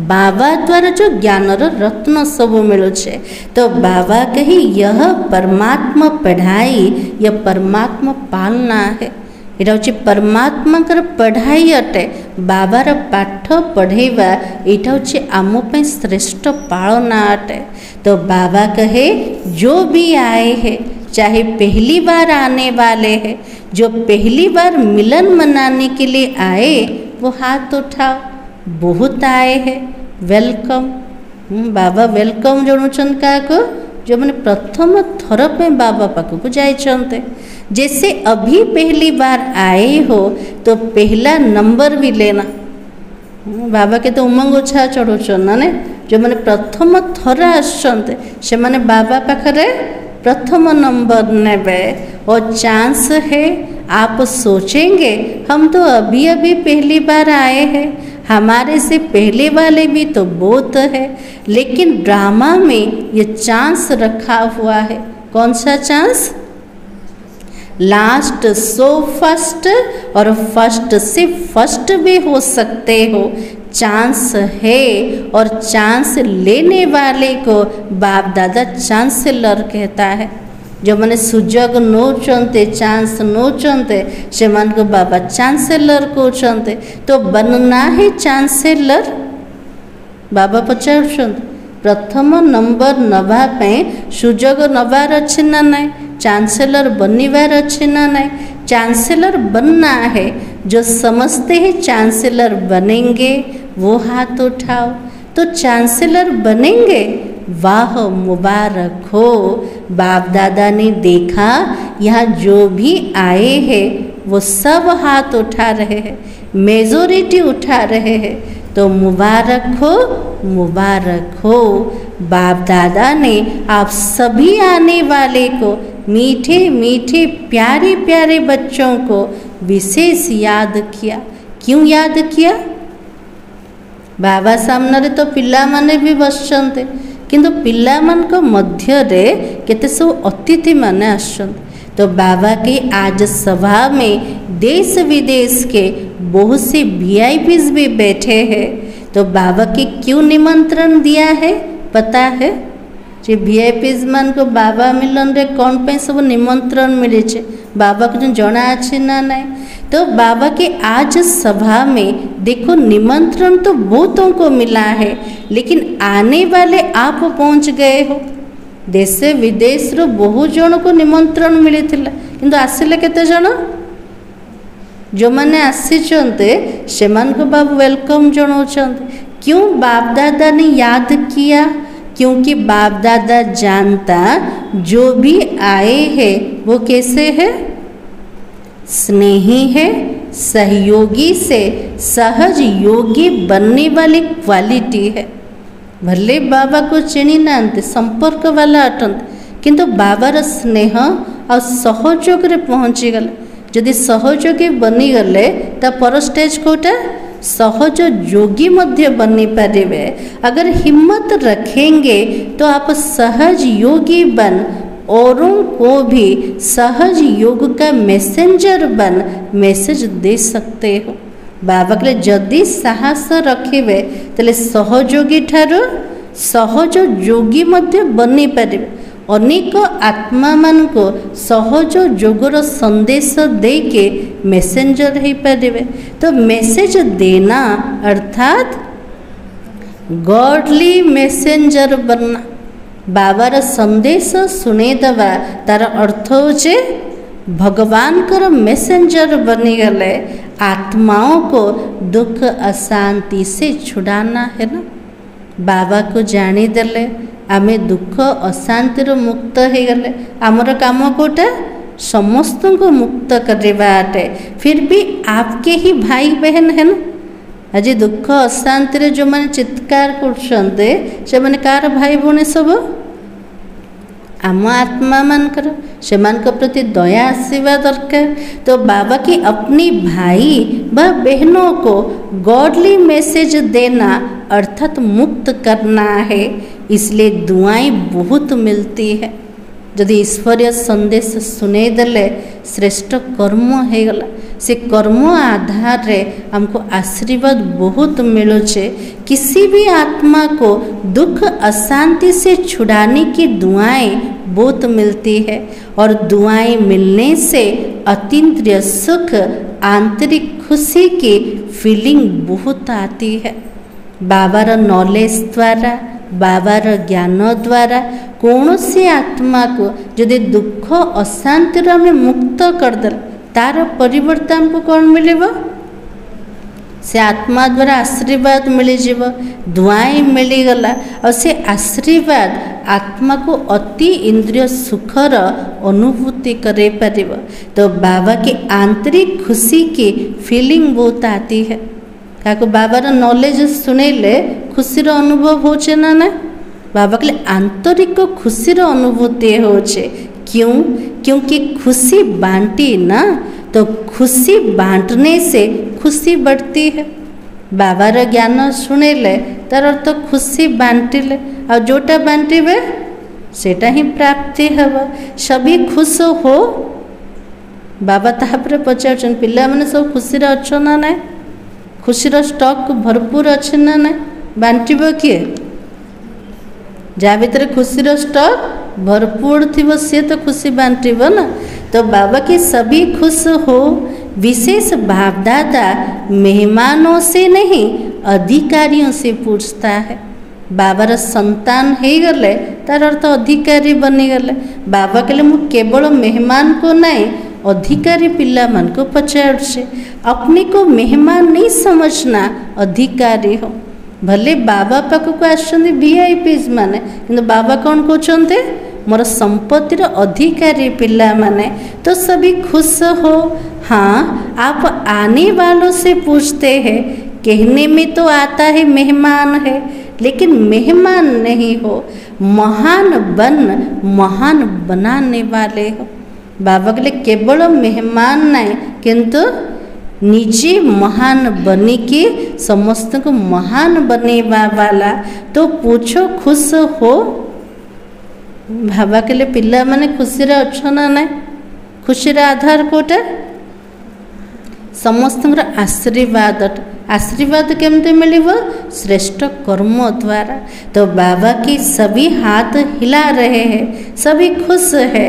बाबा द्वारा जो ज्ञान रत्न सब मिलुचे। तो बाबा कही यह परमात्मा पढ़ाई, यह परमात्मा पालना है। ये हूँ परमात्मा पढ़ाई अटे। बाबार पाठ पढ़ेवा यहाँ हूँ आम श्रेष्ठ पालना अटे। तो बाबा कहे जो भी आए हैं, चाहे पहली बार आने वाले हैं, जो पहली बार मिलन मनाने के लिए आए वो हाथ उठाओ। बहुत आए हैं, वेलकम। बाबा वेलकम जणुचन का जो मैंने प्रथम थर पे बाबा पाखक जाइछन्ते। जैसे अभी पहली बार आए हो तो पहला नंबर भी लेना। बाबा के तो उमंग उत्साह चढ़ाऊन ना ने जो मैंने प्रथम थर आसते से माने बाबा पाखरे प्रथम नंबर नेबे। और चांस है आप सोचेंगे हम तो अभी अभी पहली बार आए हैं, हमारे से पहले वाले भी तो बहुत है, लेकिन ड्रामा में ये चांस रखा हुआ है। कौन सा चांस? लास्ट सो फर्स्ट और फर्स्ट से फर्स्ट भी हो सकते हो, चांस है। और चांस लेने वाले को बाप दादा चांसलर कहता है। जो मैंने सुजोग नौचते चांस नौचते से मान को बाबा चांसलर कहते। तो बनना है चांसलर। बाबा पचार प्रथम नंबर नवापे सुजोग नवार अच्छे ना नाई, चांसलर बनवार अच्छे ना नाई। चांसलर बनना है, जो समझते हैं चांसलर बनेंगे वो हाथ उठाओ। तो चांसलर बनेंगे, वाह मुबारक हो। बाप दादा ने देखा यहाँ जो भी आए हैं वो सब हाथ उठा रहे हैं, मेजोरिटी उठा रहे हैं। तो मुबारक हो, मुबारक हो। बाप दादा ने आप सभी आने वाले को, मीठे मीठे प्यारे प्यारे बच्चों को विशेष याद किया। क्यों याद किया? बाबा सामने तो पिला माने भी बसचंते, किंतु पिला मान को मध्य रे केते सब अतिथि माने आसचंते। तो बाबा के आज सभा में देश विदेश के बहुत से वीआईपीज भी बैठे हैं। तो बाबा के क्यों निमंत्रण दिया है पता है? जे वीआईपीज मान को बाबा मिलन रे कौन पे सब निमंत्रण मिले छे बाबा को जना अच्छे ना नहीं। तो बाबा के आज सभा में देखो निमंत्रण तो बहुतों को मिला है, लेकिन आने वाले आप पहुंच गए हो। देश विदेश रो बहु जन को निमंत्रण मिली थिला, किंतु आसिले केते जन? जो माने आसीचंते सेमान को बाबा वेलकम जनाउछंते। क्यों? बाप दादा ने याद किया, क्योंकि बाप दादा जानता जो भी आए हैं वो कैसे है? स्नेही है, सहयोगी से सहज योगी बनने वाली क्वालिटी है। भले बाबा को चिनी नांते संपर्क वाला अटंत, किंतु बाबार स्नेह और सहयोग रे पहुँची गले। जदि सहयोगी बनी गले ता पर स्टेज कोटा सहज योगी मध्य बनी पारे। अगर हिम्मत रखेंगे तो आप सहज योगी बन औरों को भी सहज योग का मैसेंजर बन मैसेज दे सकते हो। बाबा के जदि साहस रखिबे तले सहयोगी ठारो सहज योगी मध्य बनी पारे। अनेक आत्मा मान को सहज योगर संदेश दे के मैसेंजर हो पारे। तो मैसेज देना अर्थात गॉडली मैसेंजर बनना। बाबार संदेश सुने दवा तार अर्थ होचे भगवान कर मैसेंजर बनी गले आत्माओं को दुख अशांति से छुड़ाना है ना। बाबा को जानी देले आमे दुख अशांतिर मुक्त हो गले। आमर काम कोटा समस्त को मुक्त करवाटे। फिर भी आपके ही भाई बहन है ना। आज दुख अशांति जो मैंने चित्कार करछन्ते से माने कार भाई भौणी सब आम आत्मा मानकर से प्रति दया आसवा दरकार। तो बाबा की अपनी भाई व बहनों को गॉडली मैसेज देना अर्थात मुक्त करना है। इसलिए दुआएं बहुत मिलती है। यदि ईश्वरीय संदेश सुने देले श्रेष्ठ कर्म हो गला। से कर्म आधार रे हमको आशीर्वाद बहुत मिलुचे। किसी भी आत्मा को दुख अशांति से छुड़ाने की दुआएं बहुत मिलती है। और दुआएं मिलने से अतीन्द्रिय सुख आंतरिक खुशी की फीलिंग बहुत आती है। बाबार नॉलेज द्वारा बाबार ज्ञान द्वारा कौन सी आत्मा को यदि दुख अशांति में मुक्त करदे तार परिवर्तन को कौन मिले? से आत्मा द्वारा आशीर्वाद मिलଯିव दुआई मिलगला और से आशीर्वाद आत्मा को अति इंद्रिय सुखर अनुभूति करे पारिब। तो बाबा की आंतरिक खुशी की फीलिंग बहुत आती है। क्या बाबार नॉलेज शुणिले खुशीर अनुभव होचे ना ना बाबा के आंतरिक खुशीर अनुभूति होचे। क्यों? क्योंकि खुशी बांटी ना तो खुशी बांटने से खुशी बढ़ती है। बाबार ज्ञान शुणिले तार अर्थ खुशी बांटिले और जोटा बांटे सेटा ही प्राप्ति हब। सभी खुश हो बाबा तापर पचार पिला माने सब खुशी अच्छो ना ना खुशीर स्टॉक भरपूर अच्छे ना ना बांटब किए जहाँ भीतर खुशीर स्टॉक भरपूर थी सी तो खुशी बांटब ना। तो बाबा के सभी खुश हो। विशेष भाव दादा मेहमानों से नहीं अधिकारियों से पूछता है। बाबार संतान हो गले तार अर्थ अधिकारी बनीगले। बाबा कहले मु केवल मेहमान को नहीं अधिकारी पिला मान को पचारे। अपने को मेहमान नहीं समझना अधिकारी हो। भले बाबा पाखक आसुँच VIPs माने किंतु बाबा कौन कहते मोर संपत्तिर अधिकारी पिला माने। तो सभी खुश हो। हाँ आप आने वालों से पूछते हैं। कहने में तो आता है मेहमान है लेकिन मेहमान नहीं हो महान बनाने वाले हो। बाबा के लिए केवल मेहमान नहीं किंतु निजे महान बनी के समस्त को महान बनेवा वाला। तो पूछो खुश हो। बाबा के लिए पिला माने खुशी रे अच्छो ना ना खुशी आधार कोटा समस्त आशीर्वाद। आशीर्वाद केमते मिलिब श्रेष्ठ कर्म द्वारा। तो बाबा की सभी हाथ हिला रहे हैं सभी खुश है।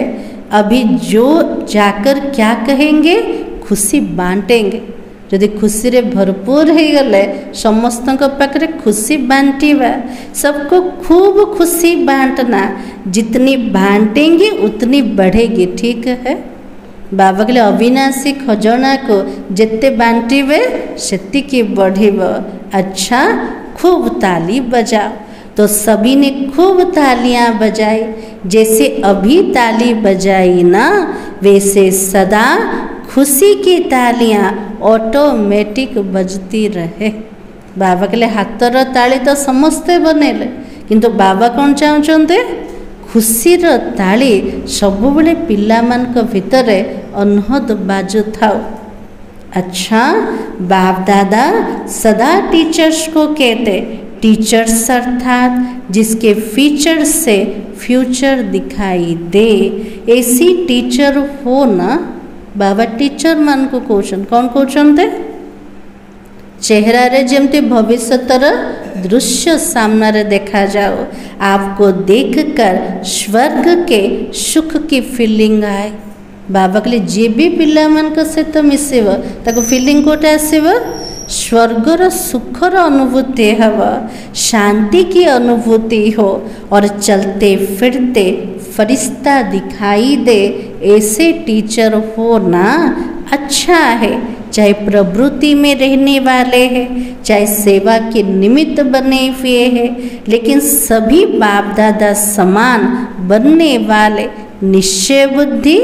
अभी जो जाकर क्या कहेंगे खुशी बांटेंगे। यदि खुशी रे भरपूर हो गले समस्त पाखे खुशी बांटिबा सबको खूब खुशी बांटना। जितनी बांटेंगे उतनी बढ़ेगी। ठीक है। बाबा के अविनाशी खजाना को जिते बांटिबे सेतिकी बढ़िब। अच्छा खूब ताली बजाओ। तो सभी ने खूब तालियां बजाई। जैसे अभी ताली बजाई ना वैसे सदा खुशी की तालियां ऑटोमेटिक बजती रहे। बाबा के लिए हाथर ताली तो समस्ते बनेले किंतु बाबा कौन चाहते खुशीर ताली सब बेले पिला मान को भितरे अनहद बाजू थाओ। अच्छा बाप दादा सदा टीचर्स को कहते टीचर्स अर्थात जिसके फीचर से फ्यूचर दिखाई दे ऐसी टीचर हो ना। बाबा टीचर मान को क्वेश्चन कौन क्वेश्चन थे चेहरा रे जमती भविष्यतर दृश्य सामना रे देखा जाओ। आपको देखकर स्वर्ग के सुख की फीलिंग आए। बाबा के लिए जे भी पिला मान को सहित मिसेब ताको फीलिंग कोटे आसीब स्वर्गर सुखर अनुभूति हव शांति की अनुभूति हो और चलते फिरते फरिश्ता दिखाई दे ऐसे टीचर हो ना। अच्छा है चाहे प्रवृत्ति में रहने वाले हैं चाहे सेवा के निमित्त बने हुए हैं लेकिन सभी बाप दादा समान बनने वाले निश्चय बुद्धि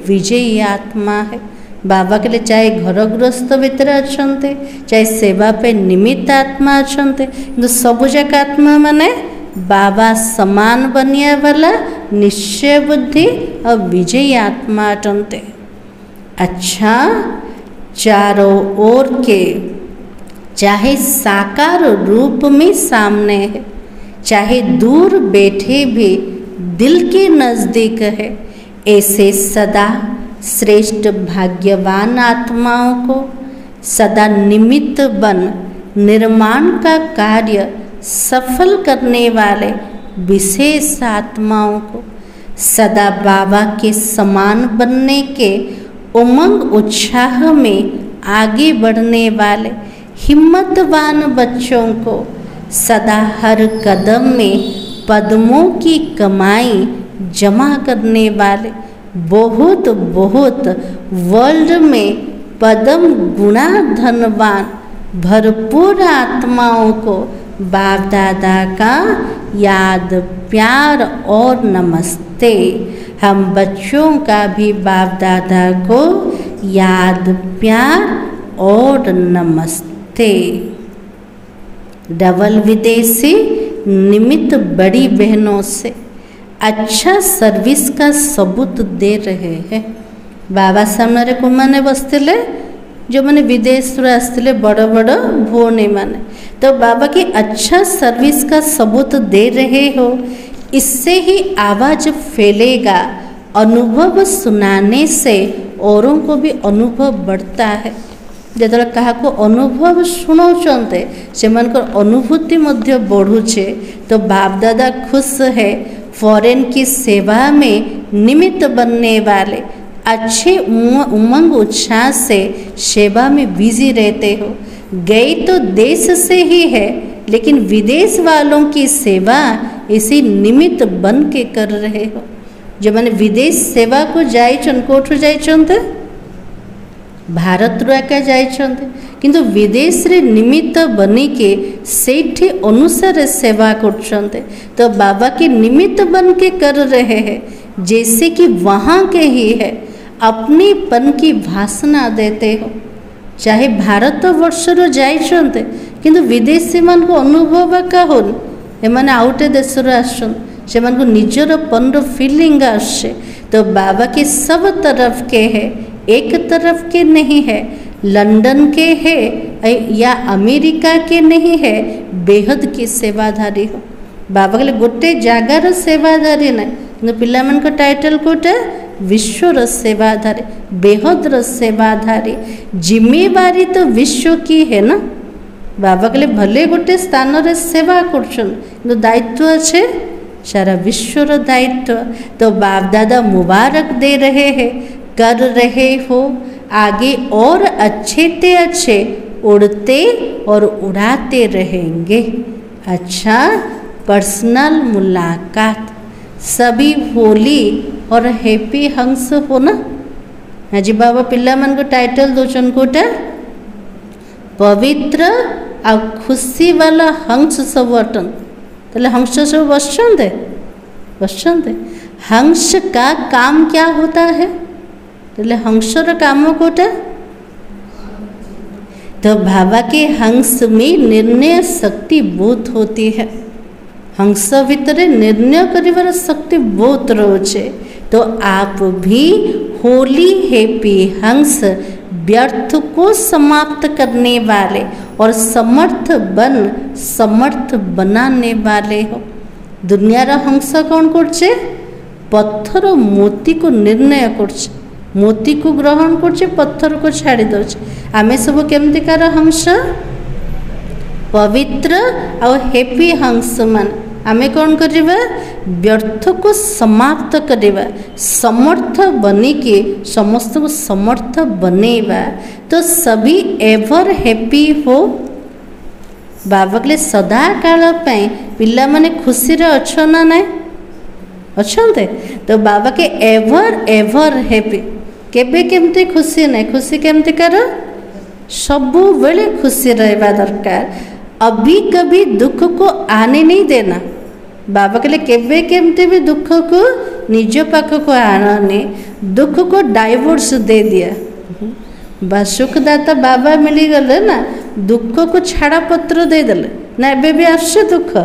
विजयी आत्मा है। बाबा के लिए चाहे घर गृहस्थ भितर अच्छा चाहे सेवा पे निमित्त आत्मा अच्छा किंतु सब जाक आत्मा माने बाबा समान बनिया वाला निश्चय बुद्धि और विजयी आत्मा अटंते। अच्छा चारों ओर के चाहे साकार रूप में सामने है चाहे दूर बैठे भी दिल के नज़दीक है ऐसे सदा श्रेष्ठ भाग्यवान आत्माओं को सदा निमित्त बन निर्माण का कार्य सफल करने वाले विशेष आत्माओं को सदा बाबा के समान बनने के उमंग उत्साह में आगे बढ़ने वाले हिम्मतवान बच्चों को सदा हर कदम में पद्मों की कमाई जमा करने वाले बहुत बहुत वर्ल्ड में पद्म गुणा धनवान भरपूर आत्माओं को बाप दादा का याद, प्यार और नमस्ते। हम बच्चों का भी बाप दादा को याद, प्यार और नमस्ते। डबल विदेशी निमित्त बड़ी बहनों से अच्छा सर्विस का सबूत दे रहे हैं। बाबा सामने को मैंने बसते जो मैंने विदेश आसते बड़ बड़ भौणी मैंने, तो बाबा की अच्छा सर्विस का सबूत दे रहे हो। इससे ही आवाज़ फैलेगा। अनुभव सुनाने से औरों को भी अनुभव बढ़ता है। जो क्या अनुभव शुणाउछन्ते से अनुभूति मध्य बढ़ुचे, तो बाप दादा खुश है। फॉरेन की सेवा में निमित्त बनने वाले अच्छे उमंग उत्साह से सेवा में बिजी रहते हो। गए तो देश से ही है, लेकिन विदेश वालों की सेवा इसी निमित्त बन के कर रहे हो। जो मैंने विदेश सेवा को जाइछन, कोठु जाइछन भारत रुआका जाइछन, किंतु विदेश रे निमित्त बनी के सेठी अनुसार सेवा करछन्ते। तो बाबा के निमित्त बन के कर रहे हैं, जैसे कि वहाँ के ही है। अपनी पन की भाषणा देते हो। चाहे भारत वर्ष जाइछन्ते, किंतु विदेशी मान को अनुभव का होन, एमाने आउटे देश आसन, से मान को निजर पन फीलिंग आसे। तो बाबा के सब तरफ के है, एक तरफ के नहीं है। लंदन के है या अमेरिका के नहीं है, बेहद की सेवाधारी हो। बाबा के गोटे जगार सेवाधारी ना, पिला मान का टाइटल कोटे विश्वर सेवाधारी, बेहद सेवाधारी। जिम्मेवारी तो विश्व की है ना। बाबा के भले गोटे स्थान रे सेवा कर दायित्व अच्छे सारा विश्वर दायित्व। तो बाप दादा मुबारक दे रहे हैं, कर रहे हो आगे और अच्छे ते अच्छे उड़ते और उड़ाते रहेंगे। अच्छा, पर्सनल मुलाकात सभी होली और हैप्पी हंस हो ना। हाँ जी, बाबा पिला मन को टाइटल दोचन कोटा पवित्र आ खुशी वाला हंस सब अटन। तो हंस सब बसते हंस का काम क्या होता है? तो हंसर काम कोटा, तो बाबा के हंस में निर्णय शक्ति बहुत होती है। हंस भितर निर्णय करिवार शक्ति बहुत रोचे। तो आप भी होली हैप्पी हंस व्यर्थ को समाप्त करने वाले और समर्थ बनाने वाले हो। दुनिया रा हंस कौन करछे? पत्थर मोती को निर्णय करछे, मोती को ग्रहण करछे, पत्थर को छाड़ी दउछे। आमे सब केमतिकार हंस? पवित्र और हैप्पी हंस मान आमे कौन करिबा? व्यर्थ को समाप्त करिबा, समर्थ बनी के समस्त को समर्थ बनेबा। तो सभी एवर हैप्पी हो। बाबा के सदा काल पे पिला माने खुशी रे अच्छो ना नहीं अच्छे? तो बाबा के एवर हैप्पी। केबे केमती खुशी नहीं, खुशी केमती कर सबु बेले खुशी रहबा दरकार। अभी कभी दुख को आने नहीं देना। बाबा के लिए केबे केमती भी दुख को निज पाख को आने, दुख को डाइवोर्स दे दिया। बस सुखदाता बाबा मिली गले ना, दुख को छाड़ा पत्र दे देले ना, एबे भी आसे दुख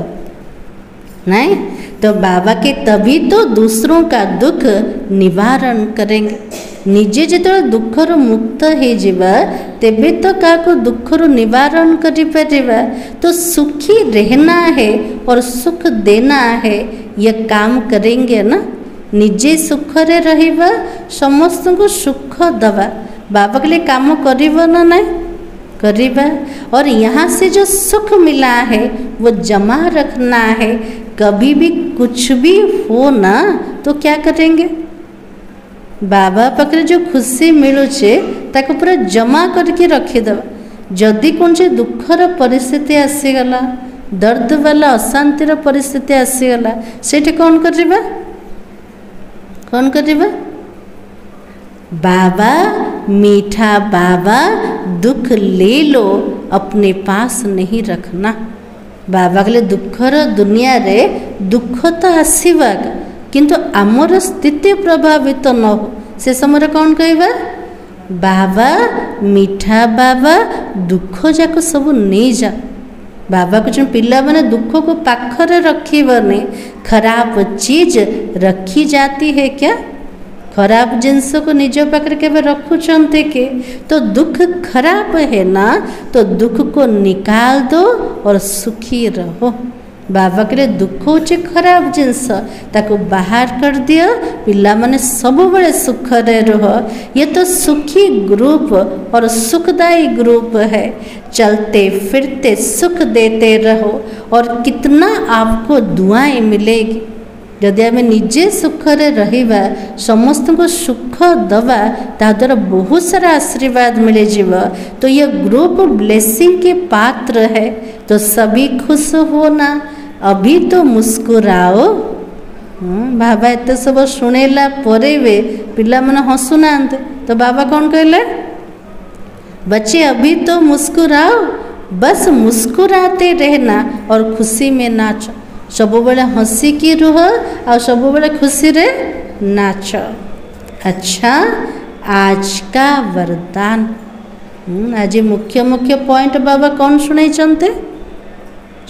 नहीं। तो बाबा के तभी तो दूसरों का दुख निवारण करेंगे। निजे जो दुखर मुक्त हो जावा, तेबे तो क्या दुखर निवारण करि परिबा। तो सुखी रहना है और सुख देना है, ये काम करेंगे ना। निजे सुख रे रहिबा, समस्त को सुख दवा। बाबा के लिए काम करिबा ना नहीं करिबा। और यहाँ से जो सुख मिला है वो जमा रखना है। कभी भी कुछ भी हो ना तो क्या करेंगे? बाबा पाखे जो खुशी मिलुचे ताको पूरा जमा करके रखीदबा। जदि कौन से दुखर परिस्थिति आसीगला, दर्द वाला अशांतिर परिस्थिति आसीगला, सेठी कौन करिबा? कौन करिबा? बाबा मीठा बाबा दुख ले लो, अपने पास नहीं रखना। बाबा कहले दुखर दुनिया रे दुख तो आसवा किंतु आमर स्थिति प्रभावित न हो। से समय कौन कहबा बाबा मिठा बाबा दुख जाक सब नहीं जा। बाबा कहते पिला माने दुख को पाखरे रखिबने, खराब चीज रखी जाती है क्या? खराब जिनस को निज पाखे के रखुचंते के? तो दुख खराब है ना, तो दुख को निकाल दो और सुखी रहो। बाबा कहले दुख होचे खराब जिनस, ताको बाहर कर दियो, पिला माने सब बड़े सुख रे रहो। ये तो सुखी ग्रुप और सुखदायी ग्रुप है। चलते फिरते सुख देते रहो और कितना आपको दुआएं मिलेगी। जदि आम निजे सुखरे रहिबा, समस्त को सुख दवा, ता द्वारा बहुत सारा आशीर्वाद मिले जीव। तो ये ग्रुप ब्लेसिंग के पात्र है। तो सभी खुश हो ना, अभी तो मुस्कुराओ। बाबा एत सब शुणेला परे वे पिला मन हसुना। तो बाबा कौन कहले बच्चे अभी तो मुस्कुराओ, बस मुस्कुराते रहना और खुशी में नाचो। सब बेले हसी की रुह और सब बेले खुशी रे नाच। अच्छा, आज का वरदान। आज मुख्य मुख्य पॉइंट बाबा कौन शुणाई चंते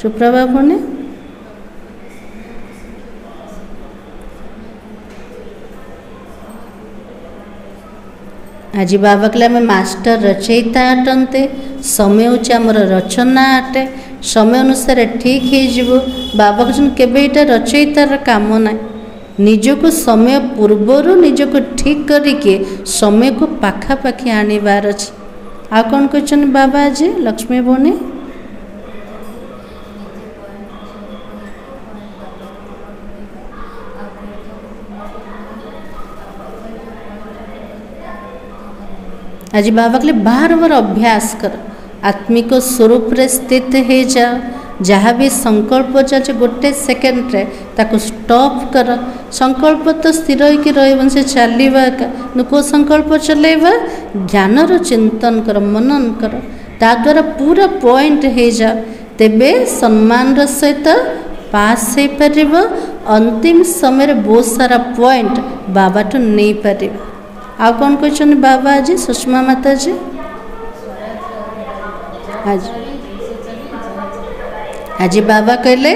सुप्रा बाबू ने? आज बाबा कहले आम मास्टर रचयिता अटंते, समय हूँ आमर रचना अटे, समय अनुसार ठीक हो। बाबा कहते केबे एटा रचयितार काम ना, निजको समय पूर्वर निजको ठीक करके समय को पाखापाखि आनिबार अछि। आ कौन कहछन बाबा आज लक्ष्मी भौणी? आज बाबा कहले बार बार अभ्यास कर, आत्मिक स्वरूप रे स्थित हो जा। जहाँ भी संकल्प चाहे गोटे सेकेंड रे ताको स्टॉप कर। संकल्प तो स्थिर होकर रही से चलवा को संकल्प चलेबा, ज्ञानर चिंतन कर, मनन कर, ता द्वारा पूरा पॉइंट हो जा। तेबे सम्मान सहित पास हो पार। अंतिम समय बहुत सारा पॉइंट बाबा तो नहीं पार। आ कौन कहते बाबा आज सुषमा माता जी? आज बाबा कहले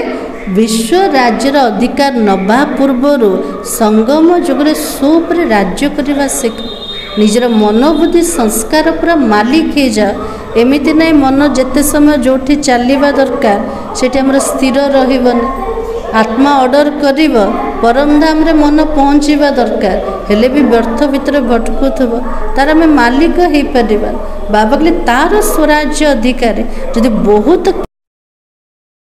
विश्व राज्यर अधिकार नवा पूर्वर संगम जुगरे सोप्रे राज्य करने शिख। निजर मनोबुद्धि संस्कार पूरा मालिक हो जा। एमती नहीं मन जिते समय जो चलवा दरकार से स्थिर रही। आत्मा ऑर्डर करिब परम धाम रे मन पहुँचवा दरकार, हेले भी व्यर्थ भितर भटकुथब, तार आम मालिक हो पार। बाबा कहले तार स्वराज्य अधिकारी जदि बहुत